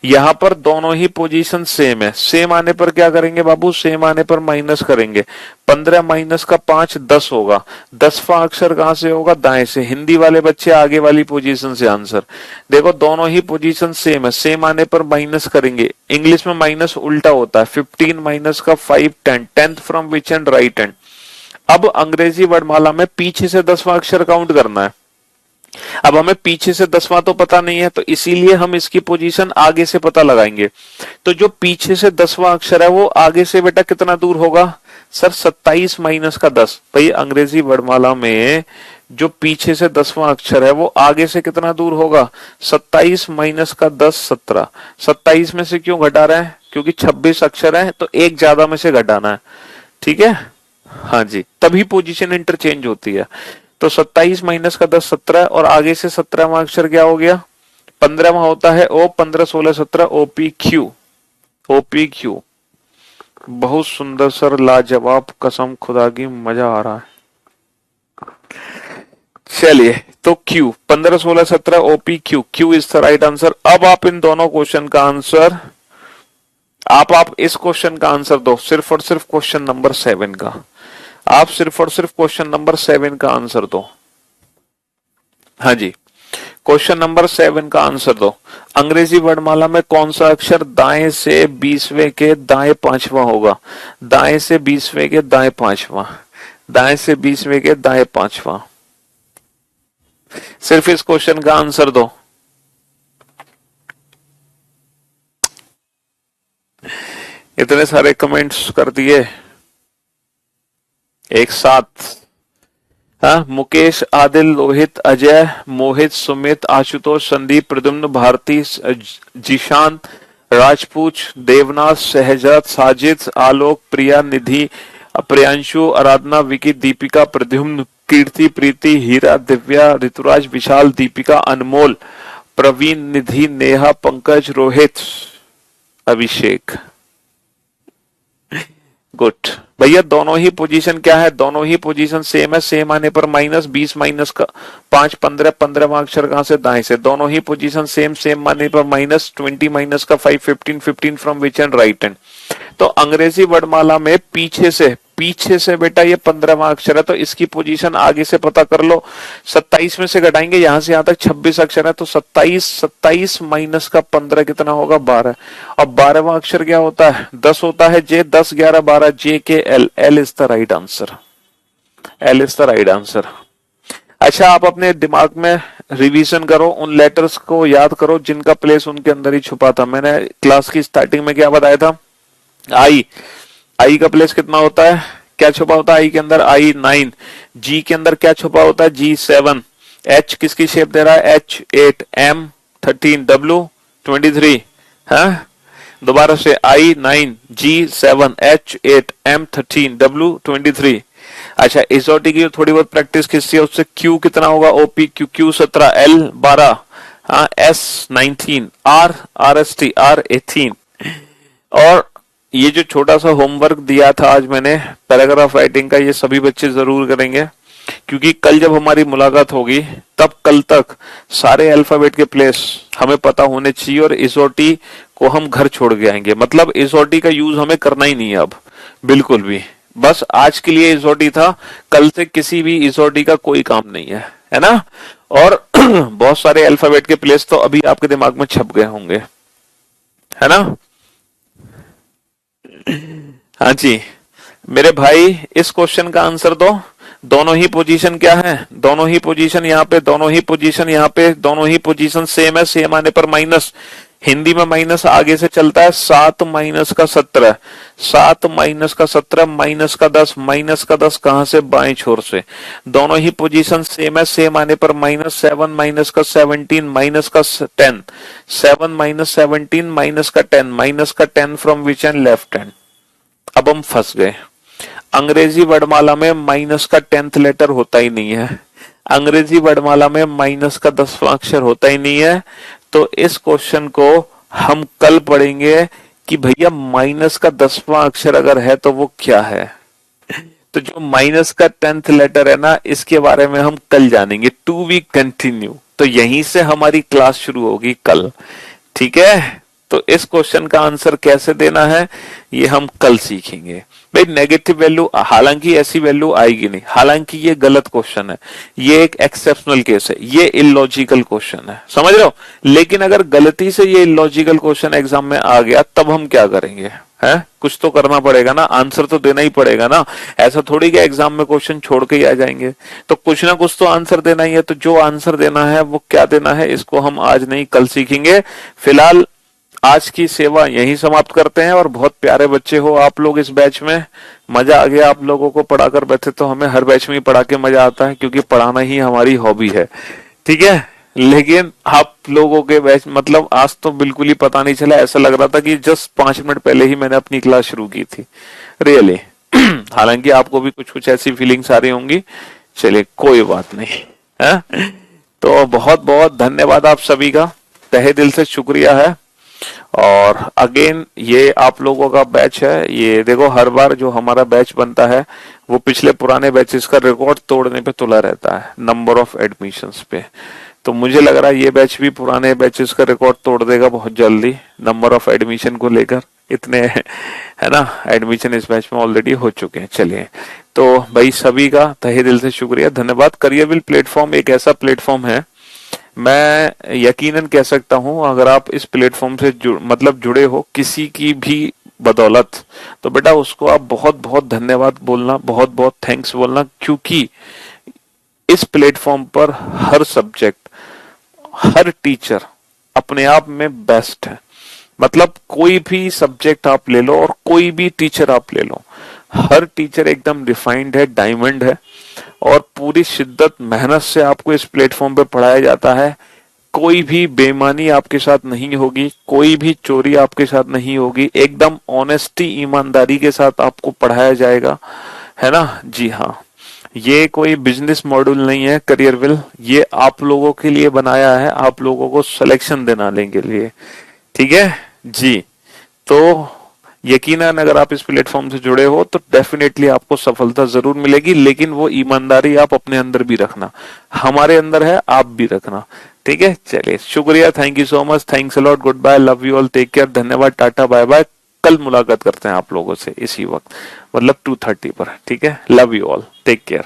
यहां पर दोनों ही पोजीशन सेम है, सेम आने पर क्या करेंगे बाबू? सेम आने पर माइनस करेंगे, 15 माइनस का 5 10 होगा। 10वां अक्षर कहां से होगा? दाएं से। हिंदी वाले बच्चे आगे वाली पोजीशन से आंसर। देखो दोनों ही पोजीशन सेम है, सेम आने पर माइनस करेंगे। इंग्लिश में माइनस उल्टा होता है, 15 माइनस का 5 10, 10th from which and right hand. अब अंग्रेजी वर्णमाला में पीछे से 10वां अक्षर काउंट करना है। अब हमें पीछे से 10वां तो पता नहीं है, तो इसीलिए हम इसकी पोजीशन आगे से पता लगाएंगे। तो जो पीछे से 10वां अक्षर है वो आगे से बेटा कितना दूर होगा? सर 27 माइनस का 10। भाई अंग्रेजी वर्णमाला में जो पीछे से 10वां अक्षर है वो आगे से कितना दूर होगा? 27 माइनस का 10 17। 27 में से क्यों घटा रहे हैं? क्योंकि 26 अक्षर है तो एक ज्यादा में से घटाना है, ठीक है? हाँ जी, तभी पोजीशन इंटरचेंज होती है। तो 27 माइनस का 10 17, और आगे से 17वां अक्षर क्या हो गया? 15वां होता है ओ, 15 16 17 ओपी क्यू, ओपी क्यू। बहुत सुंदर सर, लाजवाब, कसम खुदा की, मजा आ रहा है। चलिए, तो Q 15 16 17 OP Q, Q is the right answer. अब आप इन दोनों क्वेश्चन का आंसर, आप इस क्वेश्चन का आंसर दो, सिर्फ और सिर्फ क्वेश्चन नंबर 7 का। आप सिर्फ और सिर्फ क्वेश्चन नंबर 7 का आंसर दो। हाँ जी, क्वेश्चन नंबर 7 का आंसर दो। अंग्रेजी वर्णमाला में कौन सा अक्षर दाएं से 20वें के दाएं 5वां होगा? दाएं से 20वें के दाएं 5वां, दाएं से 20वें के दाएं 5वां। सिर्फ इस क्वेश्चन का आंसर दो। इतने सारे कमेंट्स कर दिए एक साथ। हाँ, मुकेश, आदिल, लोहित, अजय, मोहित, सुमित, आशुतोष, संदीप, प्रद्युम्न, भारती, जीशान, राजपूत, देवनाथ, शहजाद, साजिद, आलोक, प्रिया, निधि, प्रियांशु, आराधना, विकी, दीपिका, प्रद्युम्न, कीर्ति, प्रीति, हीरा, दिव्या, ऋतुराज, विशाल, दीपिका, अनमोल, प्रवीण, निधि, नेहा, पंकज, रोहित, अभिषेक। गुड भैया, दोनों ही पोजीशन क्या है? दोनों ही पोजीशन सेम है, सेम आने पर माइनस 20 माइनस का 5 15, 15वां अक्षर कहां से? दाएं से। दोनों ही पोजीशन सेम, सेम आने पर माइनस 20 माइनस का 5 15, 15 from which and right hand. तो अंग्रेजी वर्णमाला में पीछे से बेटा ये 15वां अक्षर है, तो इसकी पोजीशन आगे से पता कर लो। 27 में से घटाएंगे, यहां से यहां तक 26 अक्षर है, तो 27 माइनस का 15 कितना होगा? 12। और 12वां अक्षर क्या होता है? 10 होता है। जे 10 11 12, जे के L, L is the right answer, L is the right answer. अच्छा, आप अपने दिमाग में रिवीजन करो, उन लेटर्स को याद करो जिनका प्लेस उनके अंदर ही छुपा था। मैंने क्लास की स्टार्टिंग में क्या बताया था? आई का प्लेस कितना होता है? क्या छुपा होता है आई के अंदर? आई 9। जी के अंदर क्या छुपा होता है? जी 7। एच किसकी शेप दे रहा है? एच 8। एम 13। डब्ल्यू 23। हाँ, दोबारा से आई 9, जी 7, एच 8, एम 13, डब्ल्यू 23। अच्छा, एसओटी की थोड़ी बहुत प्रैक्टिस खींचती है, उससे क्यू कितना होगा, ओपी क्यू क्यू 17, एल 12, हाँ S 19, R R S T R 18। और ये जो छोटा सा होमवर्क दिया था आज मैंने पैराग्राफ राइटिंग का, ये सभी बच्चे जरूर करेंगे, क्योंकि कल जब हमारी मुलाकात होगी तब कल तक सारे अल्फाबेट के प्लेस हमें पता होने चाहिए, और एसओटी को हम घर छोड़ के आएंगे। मतलब एसओटी का यूज हमें करना ही नहीं है अब बिल्कुल भी, बस आज के लिए एसओटी था, कल से किसी भी एसओटी का कोई काम नहीं है ना। और बहुत सारे अल्फाबेट के प्लेस तो अभी आपके दिमाग में छप गए होंगे, है ना। हाँ जी मेरे भाई, इस क्वेश्चन का आंसर दो। दोनों ही पोजीशन क्या है, दोनों ही पोजीशन यहाँ पे, दोनों ही पोजीशन यहाँ पे, दोनों ही पोजीशन सेम है, सेम आने पर माइनस। हिंदी में माइनस आगे से चलता है, 7 माइनस का 17, 7 माइनस का 17 माइनस का 10, माइनस का 10 कहां से, बाएं छोर से। दोनों ही पोजीशन सेम है, सेम आने पर माइनस। 7 माइनस का 17 माइनस का 10, 7 माइनस 17 माइनस का 10, माइनस का 10 from which and, left hand. अब हम फंस गए, अंग्रेजी वर्णमाला में माइनस का 10th लेटर होता ही नहीं है, अंग्रेजी वर्णमाला में माइनस का 10वां अक्षर होता ही नहीं है। तो इस क्वेश्चन को हम कल पढ़ेंगे कि भैया माइनस का 10वां अक्षर अगर है तो वो क्या है। तो जो माइनस का 10th लेटर है ना, इसके बारे में हम कल जानेंगे, टू बी कंटिन्यू। तो यहीं से हमारी क्लास शुरू होगी कल, ठीक है। तो इस क्वेश्चन का आंसर कैसे देना है ये हम कल सीखेंगे। भाई नेगेटिव वैल्यू, हालांकि ऐसी वैल्यू आएगी नहीं, हालांकि ये गलत क्वेश्चन है, ये एक एक्सेप्शनल केस है, ये इलॉजिकल क्वेश्चन है, समझ रहे हो। लेकिन अगर गलती से ये इलॉजिकल क्वेश्चन एग्जाम में आ गया तब हम क्या करेंगे, है कुछ तो करना पड़ेगा ना, आंसर तो देना ही पड़ेगा ना। ऐसा थोड़ी कि एग्जाम में क्वेश्चन छोड़ के ही आ जाएंगे, तो कुछ ना कुछ तो आंसर देना ही है। तो जो आंसर देना है वो क्या देना है, इसको हम आज नहीं कल सीखेंगे। फिलहाल आज की सेवा यहीं समाप्त करते हैं। और बहुत प्यारे बच्चे हो आप लोग इस बैच में, मजा आ गया आप लोगों को पढ़ाकर। बैठे तो हमें हर बैच में ही पढ़ा के मजा आता है, क्योंकि पढ़ाना ही हमारी हॉबी है, ठीक है। लेकिन आप लोगों के बैच मतलब आज तो बिल्कुल ही पता नहीं चला, ऐसा लग रहा था कि जस्ट 5 मिनट पहले ही मैंने अपनी क्लास शुरू की थी, रियली। हालांकि आपको भी कुछ कुछ ऐसी फीलिंग्स आ रही होंगी, चलिए कोई बात नहीं है। तो बहुत बहुत धन्यवाद आप सभी का, तहे दिल से शुक्रिया है। और अगेन ये आप लोगों का बैच है, ये देखो हर बार जो हमारा बैच बनता है वो पिछले पुराने बैचेस का रिकॉर्ड तोड़ने पे तुला रहता है, नंबर ऑफ एडमिशंस पे। तो मुझे लग रहा है ये बैच भी पुराने बैचेस का रिकॉर्ड तोड़ देगा बहुत जल्दी, नंबर ऑफ एडमिशन को लेकर। इतने है ना एडमिशन इस बैच में ऑलरेडी हो चुके हैं। चलिए, तो भाई सभी का तहे दिल से शुक्रिया, धन्यवाद। करियरविल प्लेटफॉर्म एक ऐसा प्लेटफॉर्म है, मैं यकीनन कह सकता हूं, अगर आप इस प्लेटफॉर्म से जुड़े हो किसी की भी बदौलत, तो बेटा उसको आप बहुत बहुत धन्यवाद बोलना, बहुत बहुत थैंक्स बोलना, क्योंकि इस प्लेटफॉर्म पर हर सब्जेक्ट, हर टीचर अपने आप में बेस्ट है। मतलब कोई भी सब्जेक्ट आप ले लो और कोई भी टीचर आप ले लो, हर टीचर एकदम रिफाइंड है, डायमंड है, और पूरी शिद्दत मेहनत से आपको इस प्लेटफॉर्म पे पढ़ाया जाता है। कोई भी बेईमानी आपके साथ नहीं होगी, कोई भी चोरी आपके साथ नहीं होगी, एकदम ऑनेस्टी ईमानदारी के साथ आपको पढ़ाया जाएगा, है ना। जी हाँ, ये कोई बिजनेस मॉड्यूल नहीं है करियरविल, ये आप लोगों के लिए बनाया है, आप लोगों को सिलेक्शन दिलाने के लिए, ठीक है जी। तो यकीनन अगर आप इस प्लेटफॉर्म से जुड़े हो तो डेफिनेटली आपको सफलता जरूर मिलेगी, लेकिन वो ईमानदारी आप अपने अंदर भी रखना, हमारे अंदर है, आप भी रखना, ठीक है। चलिए शुक्रिया, thank you so much, thanks a lot, good bye, love you all, take care, धन्यवाद, टाटा बाय बाय। कल मुलाकात करते हैं आप लोगों से इसी वक्त, मतलब 2:30 पर, ठीक है। Love you all, take care.